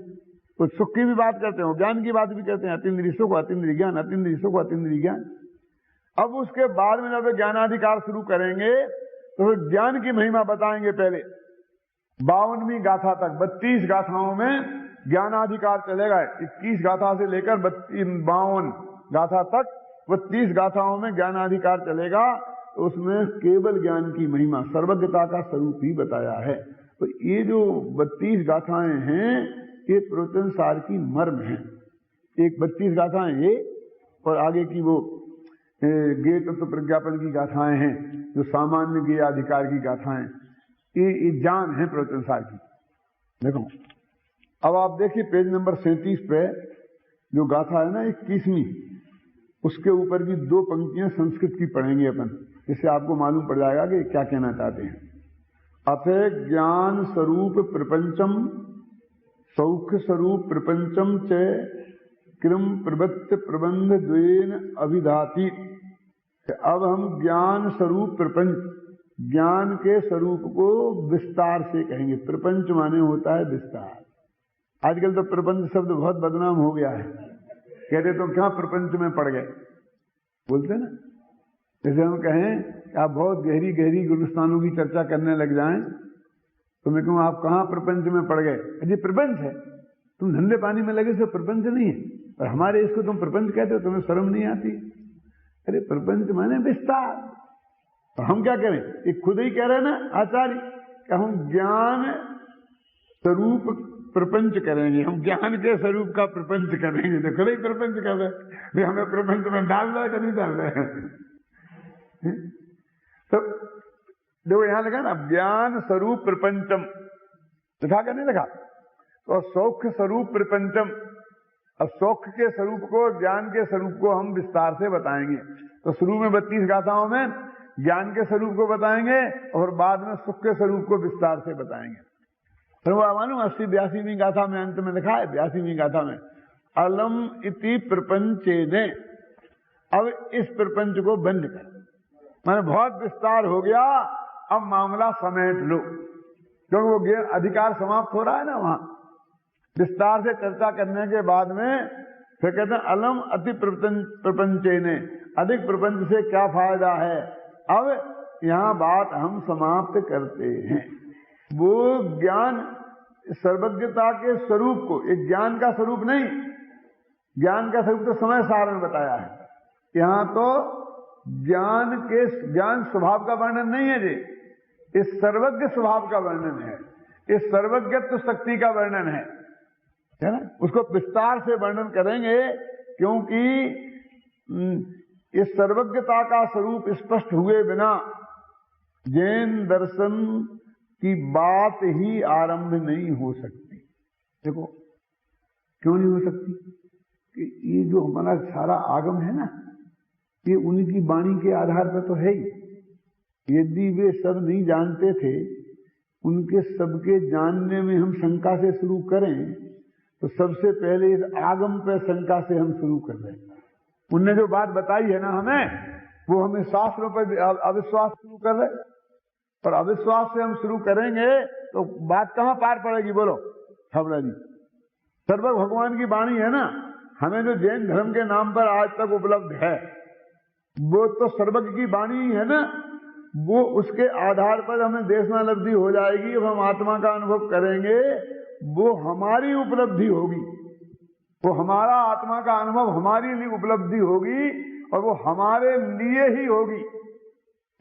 तो सुख की भी बात करते हैं, ज्ञान की बात भी करते हैं। अतीन्द्रिय सुख, अतीन्द्रिय ज्ञान, अतीन्द्रिय सुख, अतीन्द्रिय ज्ञान। अब उसके बाद में जब ज्ञानाधिकार शुरू करेंगे तो ज्ञान की महिमा बताएंगे। पहले 52वीं गाथा तक 32 गाथाओं में ज्ञानाधिकार चलेगा। 21 गाथा से लेकर 52 गाथा तक 32 गाथाओं में ज्ञानाधिकार चलेगा। तो उसमें केवल ज्ञान की महिमा, सर्वज्ञता का स्वरूप ही बताया है। तो ये जो 32 गाथाएं हैं ये प्रवचन सार की मर्म है। एक 32 गाथाएं ये, और आगे की वो ज्ञेय तत्व प्रज्ञापन की गाथाएं हैं, जो सामान्य ज्ञेय अधिकार की गाथाएं, ये जान है प्रवचन सार की। देखो अब आप देखिए पेज नंबर 37 पे जो गाथा है ना 21वीं, उसके ऊपर की 2 पंक्तियां संस्कृत की पढ़ेंगे अपन, इससे आपको मालूम पड़ जाएगा कि क्या कहना चाहते हैं। अथ ज्ञान स्वरूप प्रपंचम सौख्य स्वरूप प्रपंचम च कृम प्रवृत्त प्रबंध द्वेन अभिधाति। अब हम ज्ञान स्वरूप प्रपंच, ज्ञान के स्वरूप को विस्तार से कहेंगे। प्रपंच माने होता है विस्तार। आजकल तो प्रपंच शब्द बहुत बदनाम हो गया है, कहते तो क्या प्रपंच में पड़ गए बोलते ना। जैसे हम कहें आप बहुत गहरी गहरी गुलस्तानों की चर्चा करने लग जाएं तो मैं कहूँ आप कहाँ प्रपंच में पड़ गए? अजी प्रपंच है, तुम धंधे पानी में लगे, सो प्रपंच नहीं है, और हमारे इसको तुम प्रपंच कहते हो, तुम्हें शर्म नहीं आती? अरे प्रपंच माने विस्तार। तो हम क्या करें? ये खुद ही कह रहे हैं ना आचार्य कि हम ज्ञान स्वरूप प्रपंच करेंगे, हम ज्ञान के स्वरूप का प्रपंच करेंगे। तो खुद ही प्रपंच कर रहे, हमें प्रपंच में डाल रहे कि नहीं डाल रहे? तो देखो यहां लगा ना ज्ञान स्वरूप प्रपंचम, लिखा क्या नहीं लिखा? तो सौख्य स्वरूप प्रपंचम, अब सौख्य के स्वरूप को, ज्ञान के स्वरूप को हम विस्तार से बताएंगे। तो शुरू में 32 गाथाओं में ज्ञान के स्वरूप को बताएंगे और बाद में सुख के स्वरूप को विस्तार से बताएंगे। फिर वो मालूम 80-82वीं गाथा में अंत में लिखा है, 82वीं गाथा में अलम इति प्रपंचेने। अब इस प्रपंच को बंद कर, मैंने बहुत विस्तार हो गया, अब मामला समेट लो, क्योंकि वो अधिकार समाप्त हो रहा है ना वहां। विस्तार से चर्चा करने के बाद में फिर कहते हैं अलम अति प्रपंचेने, अधिक प्रपंच से क्या फायदा है। अब यहां बात हम समाप्त करते हैं। वो ज्ञान सर्वज्ञता के स्वरूप को, एक ज्ञान का स्वरूप नहीं, ज्ञान का स्वरूप तो समय सार में बताया है। यहां तो ज्ञान स्वभाव का वर्णन नहीं है जी, इस सर्वज्ञ स्वभाव का वर्णन है, इस सर्वज्ञत्व शक्ति का वर्णन है ना। उसको विस्तार से वर्णन करेंगे क्योंकि इस सर्वज्ञता का स्वरूप स्पष्ट हुए बिना जैन दर्शन की बात ही आरंभ नहीं हो सकती। देखो क्यों नहीं हो सकती? कि ये जो हमारा सारा आगम है ना, ये उनकी वाणी के आधार पर तो है ही। यदि वे सब नहीं जानते थे, उनके सबके जानने में हम शंका से शुरू करें तो सबसे पहले इस आगम पर शंका से हम शुरू कर रहे हैं। उनने जो बात बताई है ना हमें, वो हमें शास्त्रों पर अविश्वास शुरू कर रहे, और अविश्वास से हम शुरू करेंगे तो बात कहां पार पड़ेगी? बोलो छबड़ा जी। सर्व भगवान की वाणी है ना, हमें जो जैन धर्म के नाम पर आज तक उपलब्ध है वो तो सर्वज्ञ की वाणी है ना। वो उसके आधार पर हमें देशनालब्धि हो जाएगी। अब हम आत्मा का अनुभव करेंगे, वो हमारी उपलब्धि होगी, वो हमारा आत्मा का अनुभव हमारी लिए उपलब्धि होगी और वो हमारे लिए ही होगी।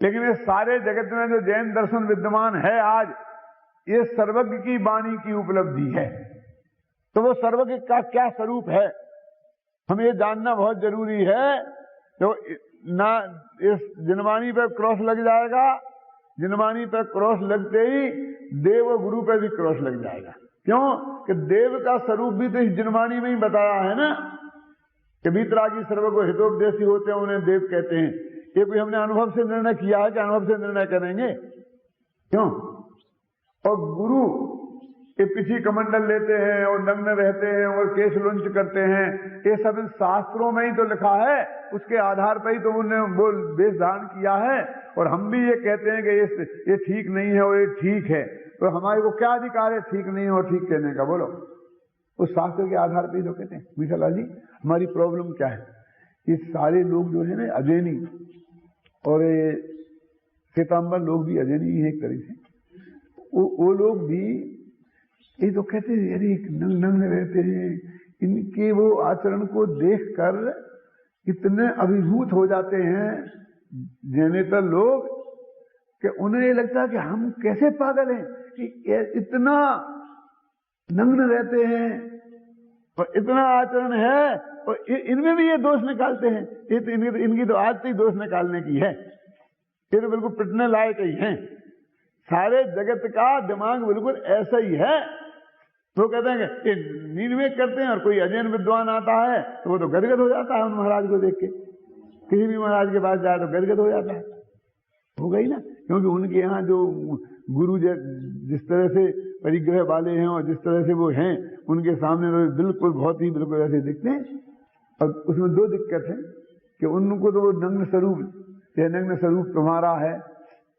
लेकिन इस सारे जगत में जो जैन दर्शन विद्यमान है आज, ये सर्वज्ञ की वाणी की उपलब्धि है। तो वो सर्वज्ञ का क्या स्वरूप है, हमें ये जानना बहुत जरूरी है। तो ना इस जिनवाणी पर क्रॉस लग जाएगा, जिनवाणी पर क्रॉस लगते ही देव और गुरु पर भी क्रॉस लग जाएगा। क्यों कि देव का स्वरूप भी तो इस जिनवाणी में ही बताया है ना, कि वीतरागी सर्व को हितोपदेशी होते हैं उन्हें देव कहते हैं। ये कोई हमने अनुभव से निर्णय किया है कि अनुभव से निर्णय करेंगे? क्यों? और गुरु ये पिछी कमंडल लेते हैं और नग्न रहते हैं और केश लुंच करते हैं, ये सब इन शास्त्रों में ही तो लिखा है, उसके आधार पर ही तो उन्होंने वो वेश धारण किया है। और हम भी ये कहते हैं कि ये ठीक नहीं है और ये ठीक है, तो हमारे को क्या अधिकार है ठीक नहीं है और ठीक कहने का? बोलो, उस शास्त्र के आधार पर ही तो कहते हैं। मीठालाल जी, हमारी प्रॉब्लम क्या है, ये सारे लोग जो है ना अजैनी, और श्वेतांबर लोग भी अजैनी ही है एक तरह से, वो लोग भी ये तो कहते हैं अरे नग्न रहते हैं, इनके वो आचरण को देखकर इतने अभिभूत हो जाते हैं जैनेतर लोग कि उन्हें ये लगता है कि हम कैसे पागल हैं कि इतना नग्न रहते हैं और इतना आचरण है, और इनमें भी ये दोष निकालते हैं। ये तो इनकी तो आदत ही दोष निकालने की है, ये तो बिल्कुल पिटने लायक ही हैं। सारे जगत का दिमाग बिल्कुल ऐसा ही है। तो कहते हैं कि नींद में करते हैं, और कोई अजैन विद्वान आता है तो वो तो गदगद हो जाता है उन महाराज को देख के, किसी भी महाराज के पास जाए तो गदगद हो जाता है। हो गई ना, क्योंकि उनके यहाँ जो गुरु जिस तरह से परिग्रह वाले हैं और जिस तरह से वो हैं, उनके सामने तो बिल्कुल बहुत ही बिल्कुल ऐसे दिखते हैं। और उसमें दो दिक्कत है कि उनको तो वो नग्न स्वरूप, ये नग्न स्वरूप तुम्हारा है,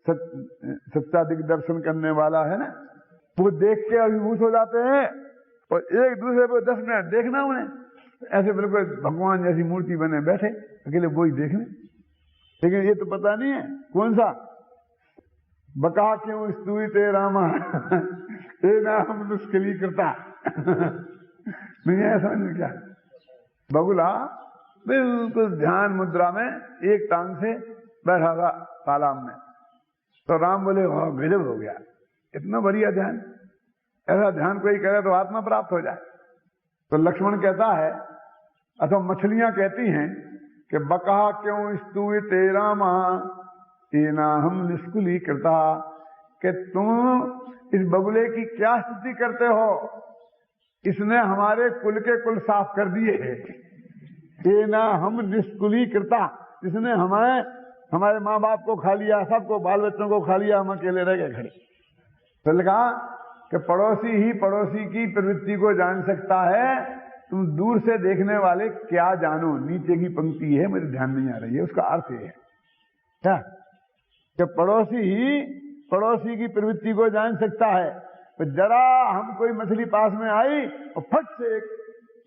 सच्चा दिग्दर्शन करने वाला है ना, वो देख के अभिभूत हो जाते हैं। और एक दूसरे को 10 मिनट देखना उन्हें, ऐसे बिल्कुल भगवान जैसी मूर्ति बने बैठे अकेले वो ही देखने। लेकिन ये तो पता नहीं है कौन सा बका क्यों स्तुते रामा ये ना हम मुश्किली करता नहीं है, समझ में क्या? बगुला बिल्कुल ध्यान मुद्रा में एक टांग से बैठा था तालाब में, तो राम बोले वाह गजब हो गया, इतना बढ़िया ध्यान, ऐसा ध्यान कोई करे तो आत्मा प्राप्त हो जाए। तो लक्ष्मण कहता है, अथवा मछलियां कहती हैं कि बका क्यों स्तुते रामा तेना हम निष्कुली करता, कि तुम इस बगुले की क्या स्तुति करते हो, इसने हमारे कुल के कुल साफ कर दिए है। तेना हम निष्कुली करता, जिसने हमारे माँ बाप को खा लिया, सबको बाल बच्चों को खा लिया, हम अकेले रह गए खड़े। तो लगा कि पड़ोसी ही पड़ोसी की प्रवृत्ति को जान सकता है, तुम दूर से देखने वाले क्या जानो। नीचे की पंक्ति है, मुझे ध्यान नहीं आ रही है, उसका अर्थ है क्या कि पड़ोसी ही पड़ोसी की प्रवृत्ति को जान सकता है। तो जरा हम कोई मछली पास में आई और फट से एक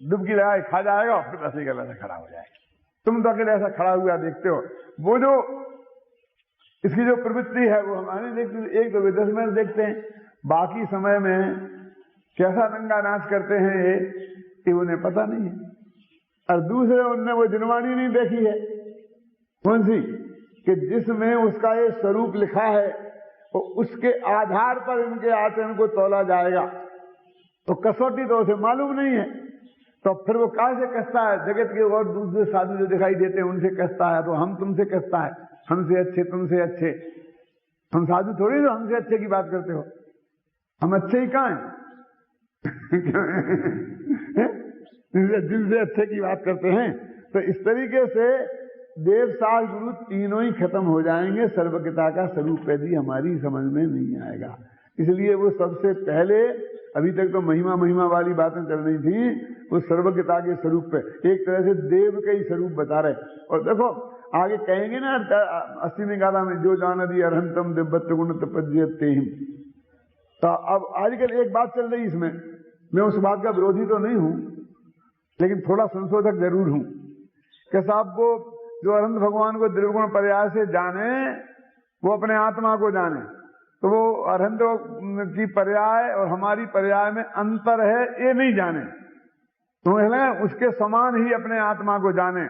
डुबकी लगाए खा जाएगा और फिर ऐसे गला से खड़ा हो जाएगा। तुम तो अकेले ऐसा खड़ा हुआ देखते हो, वो जो इसकी जो प्रवृत्ति है वो हमारे देखते, एक दो 10 मिनट देखते हैं, बाकी समय में कैसा नंगा नाच करते हैं ये उन्हें पता नहीं है। और दूसरे उनने वो जिनवाणी नहीं देखी है, कौन सी, कि जिसमें उसका ये स्वरूप लिखा है और उसके आधार पर इनके आचरण को तौला जाएगा। तो कसौटी तो उसे मालूम नहीं है, तो फिर वो कहां से कसता है? जगत के और दूसरे साधु जो दिखाई देते हैं उनसे कसता है, तो हम तुमसे कसता है, हमसे अच्छे तुमसे अच्छे। हम साधु थोड़ी तो हमसे अच्छे की बात करते हो, हम अच्छे ही कहां हैं? जिनसे अच्छे की बात करते हैं। तो इस तरीके से देव साल गुरु तीनों ही खत्म हो जाएंगे, सर्वज्ञता का स्वरूप यदि हमारी समझ में नहीं आएगा। इसलिए वो सबसे पहले, अभी तक तो महिमा वाली बातें चल रही थी, वो सर्वज्ञता के स्वरूप पे एक तरह से देव का ही स्वरूप बता रहे। और देखो आगे कहेंगे ना 80वें गाथा में, जो जानदी अरहंतम दिव्यत्व गुण तपज्यते। तो अब आजकल एक बात चल रही इसमें, मैं उस बात का विरोधी तो नहीं हूं, लेकिन थोड़ा संशोधक जरूर हूं कि साहब वो जो अरहंत भगवान को द्रव्यगुण पर्याय से जाने, वो अपने आत्मा को जाने, तो वो अरहंत की पर्याय और हमारी पर्याय में अंतर है ये नहीं जाने, तो उसके समान ही अपने आत्मा को जाने।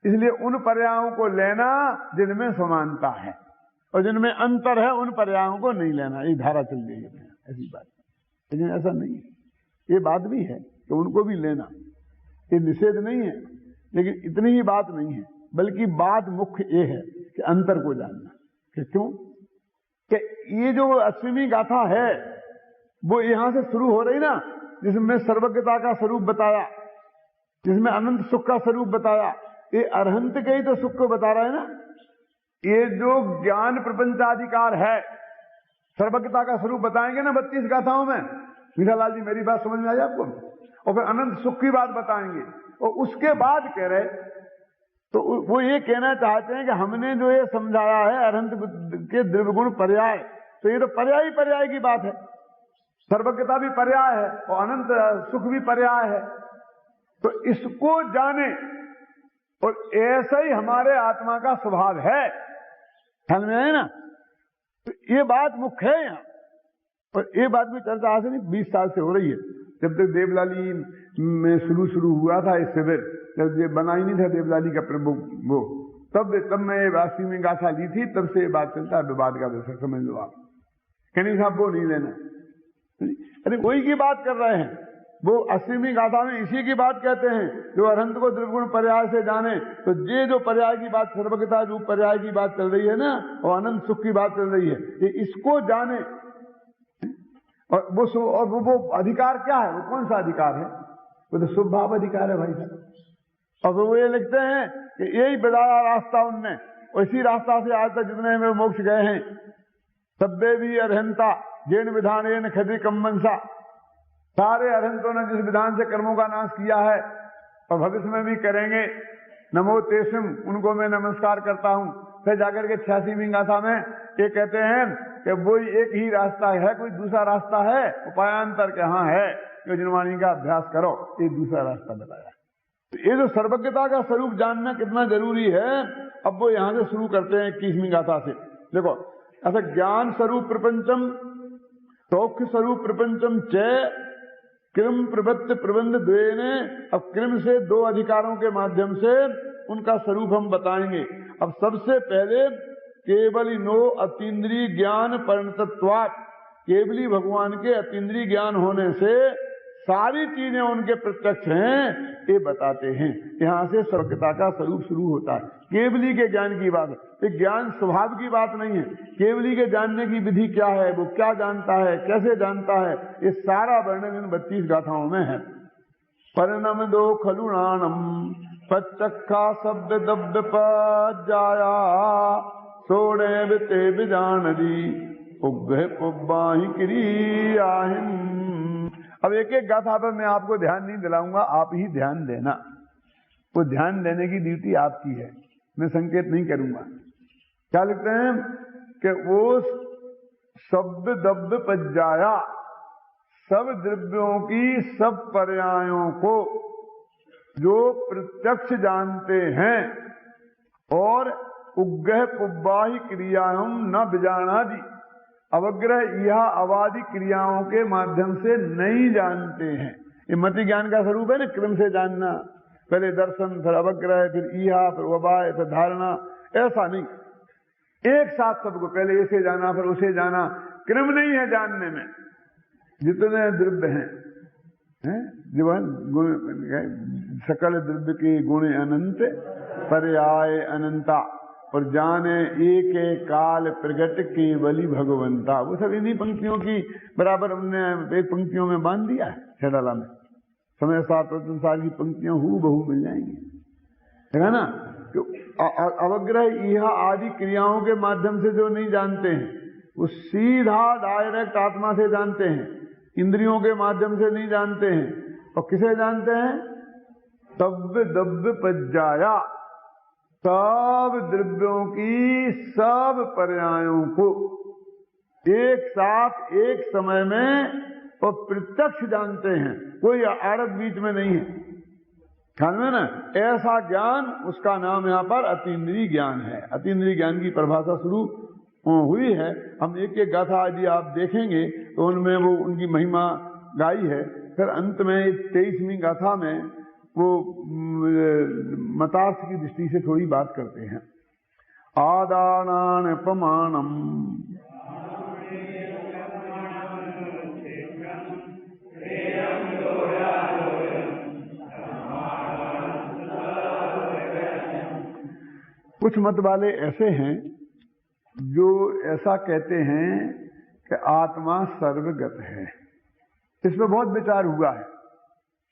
इसलिए उन पर्यायों को लेना जिनमें समानता है, और जिनमें अंतर है उन पर्यायों को नहीं लेना। ये धारा चल गई है, ऐसी बात। लेकिन ऐसा नहीं है, ये बात भी है कि उनको भी लेना, ये निषेध नहीं है, लेकिन इतनी ही बात नहीं है, बल्कि बात मुख्य ये है कि अंतर को जानना। कि क्यों कि ये जो 80वीं गाथा है वो यहां से शुरू हो रही ना, जिसमें सर्वज्ञता का स्वरूप बताया, जिसमें अनंत सुख का स्वरूप बताया, ये अरहंत के ही तो सुख को बता रहा है ना। ये जो ज्ञान प्रपंचाधिकार है, सर्वज्ञता का स्वरूप बताएंगे ना 32 गाथाओं में। मीठालाल जी मेरी बात समझ में आई आपको? और फिर अनंत सुख की बात बताएंगे, और उसके बाद कह रहे तो वो ये कहना चाहते हैं कि हमने जो ये समझाया है अरहंत के द्रव्य गुण पर्याय, तो ये तो पर्याय ही पर्याय की बात है। सर्वज्ञता भी पर्याय है और अनंत सुख भी पर्याय है। तो इसको जाने, और ऐसा ही हमारे आत्मा का स्वभाव है। ख्याल में आए ना? तो ये बात मुख्य है यहाँ, और ये बात की चर्चा आज से नहीं 20 साल से हो रही है। जब तक देवलाली में शुरू हुआ था इस शिविर, जब ये बना ही नहीं था देवलाली का प्रभु वो, तब मैं ये 80वीं गाथा ली थी, तब से ये बात चलता है विवाद का विषय, समझ लो आप। कहनी साहब वो नहीं लेना, अरे वही की बात कर रहे हैं। वो 80वीं गाथा में इसी की बात कहते हैं, जो अरहंत को द्रव्यगुण पर्याय से जाने। तो ये जो पर्याय की बात, सर्वज्ञता रूप पर्याय की बात चल रही है ना, और अनंत सुख की बात चल रही है, ये इसको जाने। और वो अधिकार क्या है? वो कौन सा अधिकार है? वो तो शुभ भाव अधिकार है भाई साहब। और वो ये लिखते हैं कि यही बताया रास्ता उनने, और इसी रास्ता से आज तक जितने में मोक्ष गए हैं, सब्बे भी अरहंता जैन विधान खदी कम्मंसा, सारे अरहंतों ने जिस विधान से कर्मों का नाश किया है और भविष्य में भी करेंगे, नमो तेसिम, उनको मैं नमस्कार करता हूं। फिर जाकर के 86वीं गाथा में ये कहते हैं कि वो एक ही रास्ता है, कोई दूसरा रास्ता है? उपायांतर के हाँ है, योजनवाणी का अभ्यास करो, ये दूसरा रास्ता बताया। तो ये जो सर्वज्ञता का स्वरूप जानना कितना जरूरी है, अब वो यहां से शुरू करते हैं 21वीं गाथा से। देखो, ऐसा ज्ञान स्वरूप प्रपंचम, सौख्य स्वरूप प्रपंचम च कृम प्रवृत्त प्रबंध द्वेने। अब कृम से 2 अधिकारों के माध्यम से उनका स्वरूप हम बताएंगे। अब सबसे पहले केवली नो अतीन्द्रिय ज्ञान परिणतत्वात्, केवली भगवान के अतीन्द्रिय ज्ञान होने से सारी चीजें उनके प्रत्यक्ष हैं, ये बताते हैं। यहां से सर्वज्ञता का स्वरूप शुरू होता है। केवली के ज्ञान की बात है, ये ज्ञान स्वभाव की बात नहीं है। केवली के जानने की विधि क्या है, वो क्या जानता है, कैसे जानता है, ये सारा वर्णन इन 32 गाथाओं में है। परिणम दो खलुणानम पच्चखा शब्द दब्द पाया सोड़े बिते बिजानदी उग्घ पुब्बाही क्रियाहिम। अब एक एक गाथा पर मैं आपको ध्यान नहीं दिलाऊंगा, आप ही ध्यान देना। वो ध्यान देने की ड्यूटी आपकी है, मैं संकेत नहीं करूंगा। क्या लिखते हैं कि वो शब्द दब्द पज्जाया, सब द्रव्यों की सब पर्यायों को जो प्रत्यक्ष जानते हैं, और उग्गह पुब्बाही क्रियाओं न बिजानादि, अवग्रह यह अवादि क्रियाओं के माध्यम से नहीं जानते हैं। ये मति ज्ञान का स्वरूप है ना, क्रम से जानना, पहले दर्शन, फिर अवग्रह, फिर ईहा, फिर वबाय, फिर धारणा। ऐसा नहीं एक साथ सबको, पहले ऐसे जाना फिर उसे जाना, क्रम नहीं है जानने में। जितने द्रव्य हैं जीवन गुण, सकल द्रव्य के गुण अनंत पर्याय अनंता, और जाने एक काल प्रगट केवली भगवंता। वो सब इन्हीं पंक्तियों की बराबर हमने एक पंक्तियों में बांध दिया है छेडाला में। समय साथ संसार की पंक्तियां हूबहू मिल जाएंगी, है ना। तो अवग्रह यह आदि क्रियाओं के माध्यम से जो नहीं जानते हैं, वो सीधा डायरेक्ट आत्मा से जानते हैं, इंद्रियों के माध्यम से नहीं जानते हैं। और किसे जानते हैं? तब दब्ब पज्जाया, सब द्रव्यों की सब पर्यायों को एक साथ एक समय में और प्रत्यक्ष जानते हैं, कोई आड़त बीच में नहीं है। ख्याल में ना, ऐसा ज्ञान, उसका नाम यहाँ पर अतीन्द्रिय ज्ञान है। अतीन्द्रिय ज्ञान की परिभाषा शुरू हुई है। हम एक एक गाथा यदि आप देखेंगे तो उनमें वो उनकी महिमा गाई है। फिर अंत में 23वीं गाथा में वो मतार्थ की दृष्टि से थोड़ी बात करते हैं। आदानान प्रमाणम कुछ मत वाले ऐसे हैं जो ऐसा कहते हैं कि आत्मा सर्वगत है। इसमें बहुत विचार हुआ है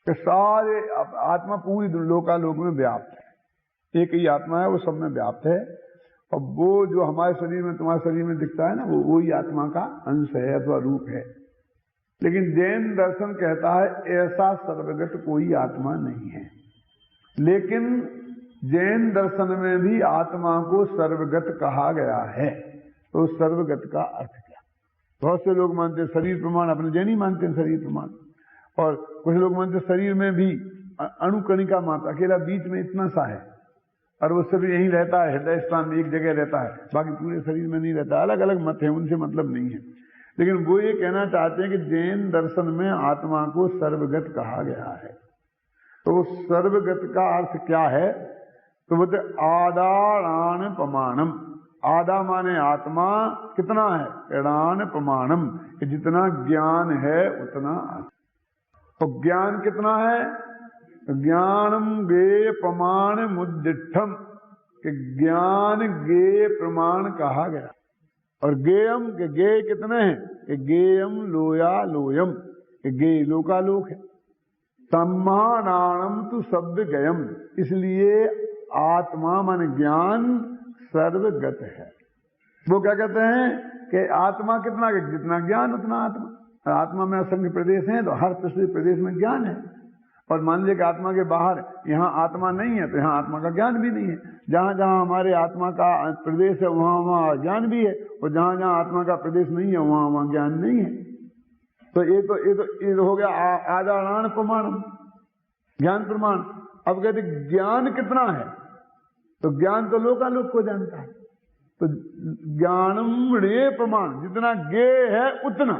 कि सारे आत्मा पूरी लोकालोक में व्याप्त है, एक ही आत्मा है, वो सब में व्याप्त है। और वो जो हमारे शरीर में, तुम्हारे शरीर में दिखता है ना, वो वही आत्मा का अंश है अथवा रूप है। लेकिन जैन दर्शन कहता है ऐसा सर्वगत कोई आत्मा नहीं है। लेकिन जैन दर्शन में भी आत्मा को सर्वगत कहा गया है। तो सर्वगत का अर्थ क्या? बहुत से लोग मानते हैं शरीर प्रमाण, अपने जैन ही मानते हैं शरीर प्रमाण, और कुछ लोग मानते हैं शरीर में भी अणुकणिका मात्र, अकेला बीच में इतना सा है और वो सिर्फ यहीं रहता है, हृदय स्थान में एक जगह रहता है, बाकी पूरे शरीर में नहीं रहता। अलग अलग मत है, उनसे मतलब नहीं है। लेकिन वो ये कहना चाहते हैं कि जैन दर्शन में आत्मा को सर्वगत कहा गया है। तो सर्वगत का अर्थ क्या है? तो बोलते आदाराण प्रमाणम। आदा माने आत्मा, कितना है? एड़ान प्रमाणम, कि जितना ज्ञान है उतना। तो ज्ञान कितना है? ज्ञानम गे प्रमाण मुद्दिठम, कि ज्ञान गे प्रमाण कहा गया। और गेयम के गे कितने हैं? कि गेयम लोया लोयम, कि गे लोकालोक है। सम्मानाणम तु शब्द गयम, इसलिए आत्मा मन ज्ञान सर्वगत है। वो क्या कहते हैं कि आत्मा कितना, जितना ज्ञान उतना आत्मा। आत्मा में असंख्य प्रदेश हैं, तो हर प्रदेश में ज्ञान है। और मान लीजिए कि आत्मा के बाहर यहाँ आत्मा नहीं है, तो यहाँ आत्मा का ज्ञान भी नहीं है। जहां जहां हमारे आत्मा का प्रदेश है वहां वहां ज्ञान भी है, और जहां जहां आत्मा का प्रदेश नहीं है वहां वहां ज्ञान नहीं है। तो ये हो गया आदाराण प्रमाण, ज्ञान प्रमाण। अब कहते ज्ञान कितना है? तो ज्ञान तो लोकालोक को जानता है। तो ज्ञानम रे प्रमाण, जितना गे है उतना,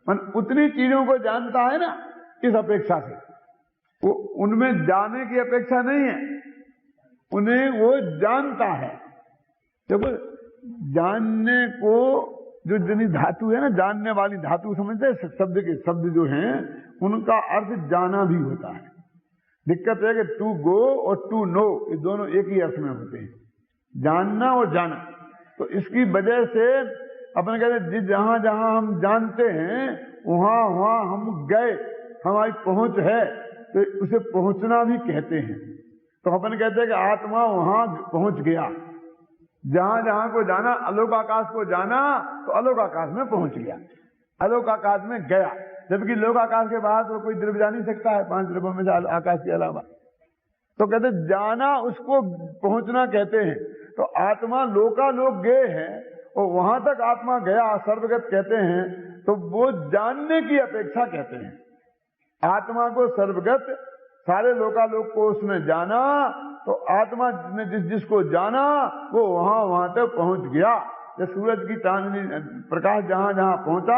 मन उतनी चीजों को जानता है ना, इस अपेक्षा से। वो उनमें जाने की अपेक्षा नहीं है, उन्हें वो जानता है। देखो जानने को जो जितनी धातु है ना, जानने वाली धातु समझते हैं, शब्द जो हैं उनका अर्थ जाना भी होता है। दिक्कत है कि टू गो और टू नो, ये दोनों एक ही अर्थ में होते हैं, जानना और जाना। तो इसकी वजह से अपन कहते हैं जहां जहां हम जानते हैं वहां वहां हम गए, हमारी पहुंच है, तो उसे पहुंचना भी कहते हैं। तो अपन कहते हैं कि आत्मा वहां पहुंच गया। जहां जहां को जाना, अलोक आकाश को जाना, तो अलोक आकाश में पहुंच गया, अलोक आकाश में गया। जबकि लोक आकाश के बाहर तो कोई द्रव्य जा नहीं सकता है, 5 द्रव्यों में से आकाश के अलावा। तो कहते जाना, उसको पहुंचना कहते हैं। तो आत्मा लोकालोक गए है और वहां तक आत्मा गया, सर्वगत कहते हैं। तो वो जानने की अपेक्षा कहते हैं। आत्मा को सर्वगत, सारे लोकालोक को उसने जाना, तो आत्मा ने जिसको जाना वो वहां तक पहुंच गया। जब सूरज की चांदनी प्रकाश जहां जहां पहुंचा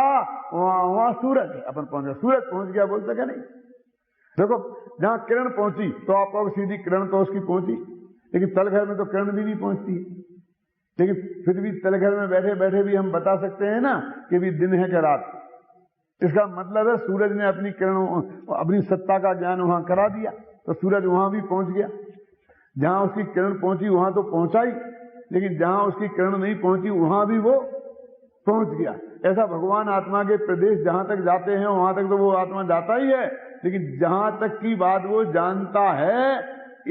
वहां सूरज है, अपन पहुंचा, सूरज पहुंच गया बोलते क्या नहीं। देखो जहां किरण पहुंची तो आपको सीधी किरण तो उसकी पहुंची, लेकिन तलघर में तो किरण भी नहीं पहुंचती। लेकिन फिर भी तलघर में बैठे बैठे भी हम बता सकते हैं ना कि भी दिन है कि रात। इसका मतलब है सूरज ने अपनी किरणों, अपनी सत्ता का ज्ञान वहां करा दिया, तो सूरज वहां भी पहुंच गया। जहां उसकी किरण पहुंची वहां तो पहुंचा ही, लेकिन जहां उसकी किरण नहीं पहुंची वहां भी वो पहुंच गया। ऐसा भगवान आत्मा के प्रदेश जहां तक जाते हैं वहां तक तो वो आत्मा जाता ही है, लेकिन जहां तक की बात वो जानता है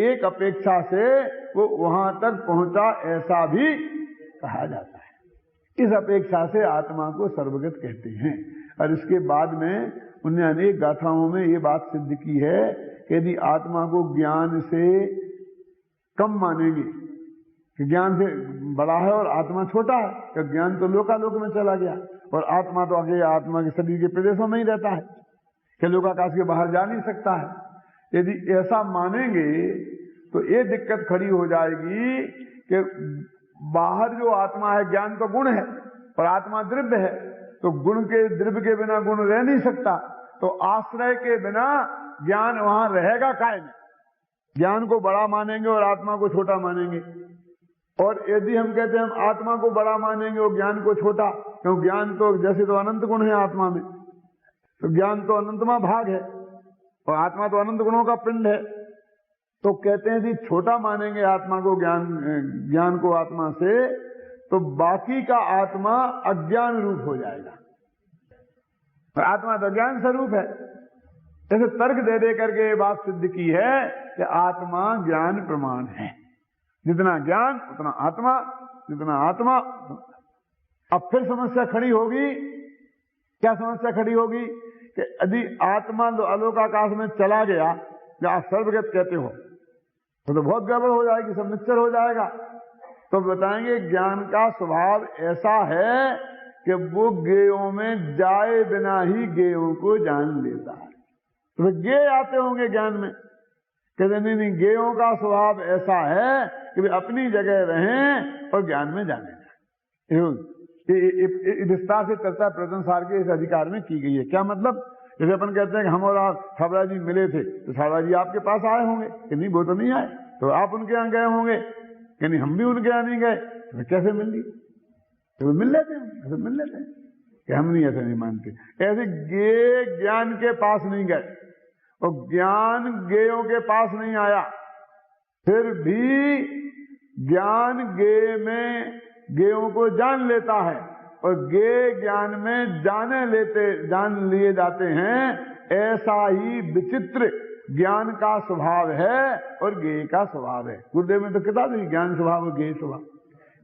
एक अपेक्षा से वो वहां तक पहुंचा, ऐसा भी कहा जाता है। इस अपेक्षा से आत्मा को सर्वगत कहते हैं। और इसके बाद में उन्हें अनेक गाथाओं में ये बात सिद्ध की है कि यदि आत्मा को ज्ञान से कम मानेंगे कि ज्ञान से बड़ा है और आत्मा छोटा है, कि ज्ञान तो लोकालोक में चला गया और आत्मा तो आगे आत्मा के शरीर के प्रदेशों में ही रहता है, कि लोकाकाश के बाहर जा नहीं सकता है। यदि ऐसा मानेंगे तो ये दिक्कत खड़ी हो जाएगी कि बाहर जो आत्मा है, ज्ञान तो गुण है और आत्मा द्रव्य है, तो गुण के द्रव्य के बिना गुण रह नहीं सकता। तो आश्रय के बिना ज्ञान वहां रहेगा कायम। ज्ञान को बड़ा मानेंगे और आत्मा को छोटा मानेंगे। और यदि हम कहते हैं हम आत्मा को बड़ा मानेंगे और ज्ञान को छोटा, क्योंकि ज्ञान तो जैसे तो अनंत गुण है आत्मा में, तो ज्ञान तो अनंतमा भाग है और आत्मा तो अनंत गुणों का पिंड है। तो कहते हैं यदि छोटा मानेंगे आत्मा को, ज्ञान को आत्मा से, तो बाकी का आत्मा अज्ञान रूप हो जाएगा। और आत्मा तो ज्ञान स्वरूप है। जैसे तर्क दे दे करके ये बात सिद्ध की है कि आत्मा ज्ञान प्रमाण है। जितना ज्ञान उतना आत्मा, जितना आत्मा। अब फिर समस्या खड़ी होगी। क्या समस्या खड़ी होगी? कि यदि आत्मा आलोकाकाश में चला गया, या आप सर्वगत कहते हो, तो बहुत गड़बड़ हो जाएगी, सब मिक्सचर हो जाएगा। तो बताएंगे ज्ञान का स्वभाव ऐसा है कि वो गेयों में जाए बिना ही गेयों को जान लेता है। तो गेय आते होंगे ज्ञान में, कहते नहीं, गेयों का स्वभाव ऐसा है कि वे अपनी जगह रहें और ज्ञान में जाने जाए। विस्तार से चर्चा प्रवचन सार के इस अधिकार में की गई है। क्या मतलब? जैसे अपन कहते हैं कि हम और आप छाबड़ा जी मिले थे, तो छाबड़ा जी आपके पास आए होंगे कि नहीं? वो तो नहीं आए। तो आप उनके यहाँ गए होंगे कि नहीं? हम भी उनके यहाँ नहीं गए। तो कैसे मिल ली? तो मिल लेते हैं, ऐसे मिल लेते हैं कि हम नहीं, ऐसे नहीं मानते। ऐसे गे ज्ञान के पास नहीं गए और ज्ञान गेयों के पास नहीं आया, फिर भी ज्ञान गे में गेयों को जान लेता है और गे ज्ञान में जान लिए जाते हैं। ऐसा ही विचित्र ज्ञान का स्वभाव है और गे का स्वभाव है। गुरुदेव में तो किताब है ज्ञान स्वभाव और गे स्वभाव।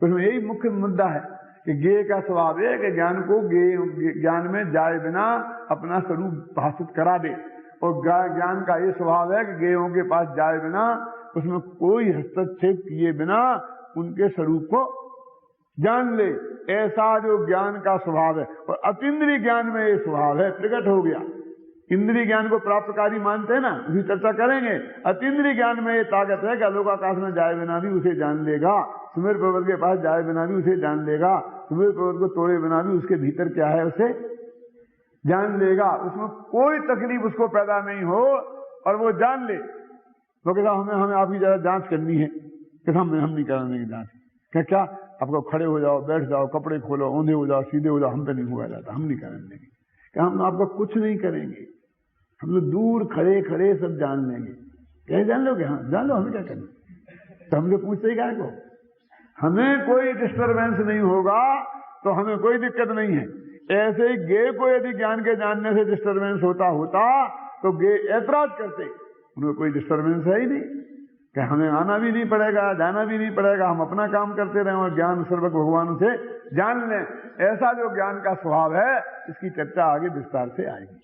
उसमें यही मुख्य मुद्दा है कि गे का स्वभाव है कि ज्ञान को ज्ञान में जाए बिना अपना स्वरूप भाषित करा दे, और ज्ञान का ये स्वभाव है कि गेयों के पास जाए बिना, उसमें कोई हस्तक्षेप किए बिना उनके स्वरूप को जान ले। ऐसा जो ज्ञान का स्वभाव है, और अतीन्द्रिय ज्ञान में ये स्वभाव है, प्रकट हो गया। इंद्रिय ज्ञान को प्राप्तकारी मानते हैं ना, उसी चर्चा करेंगे। अतीन्द्रिय ज्ञान में ये ताकत है कि आलोकाकाश में जाए बिना भी उसे जान लेगा, सुमेर पर्वत के पास जाए बिना भी उसे जान लेगा, सुमेर पर्वत को तोड़े बिना भी उसके भीतर क्या है उसे जान लेगा। उसमें कोई तकलीफ उसको पैदा नहीं हो और वो जान ले। तो कहता हमें आपकी जरा जांच करनी है। कहता हम नहीं कराने की जांच। क्या आपको खड़े हो जाओ, बैठ जाओ, कपड़े खोलो, औंधे हो जाओ, सीधे हो जाओ, हम पे नहीं हुआ जाता, हम नहीं कराने देंगे। क्या हम आपका कुछ नहीं करेंगे, हम लोग दूर खड़े खड़े सब जान लेंगे। क्या जान लोगे? हाँ जान लो, हमें क्या करना। तो हम लोग पूछते ही क्या को, हमें कोई डिस्टर्बेंस नहीं होगा तो हमें कोई दिक्कत नहीं है। ऐसे ही गे को यदि ज्ञान के जानने से डिस्टर्बेंस होता तो गे ऐतराज करते, उन्हें कोई डिस्टर्बेंस है ही नहीं कि हमें आना भी नहीं पड़ेगा, जाना भी नहीं पड़ेगा, हम अपना काम करते रहें और ज्ञान सर्वक भगवान से जान लें। ऐसा जो ज्ञान का स्वभाव है, इसकी चर्चा आगे विस्तार से आएगी।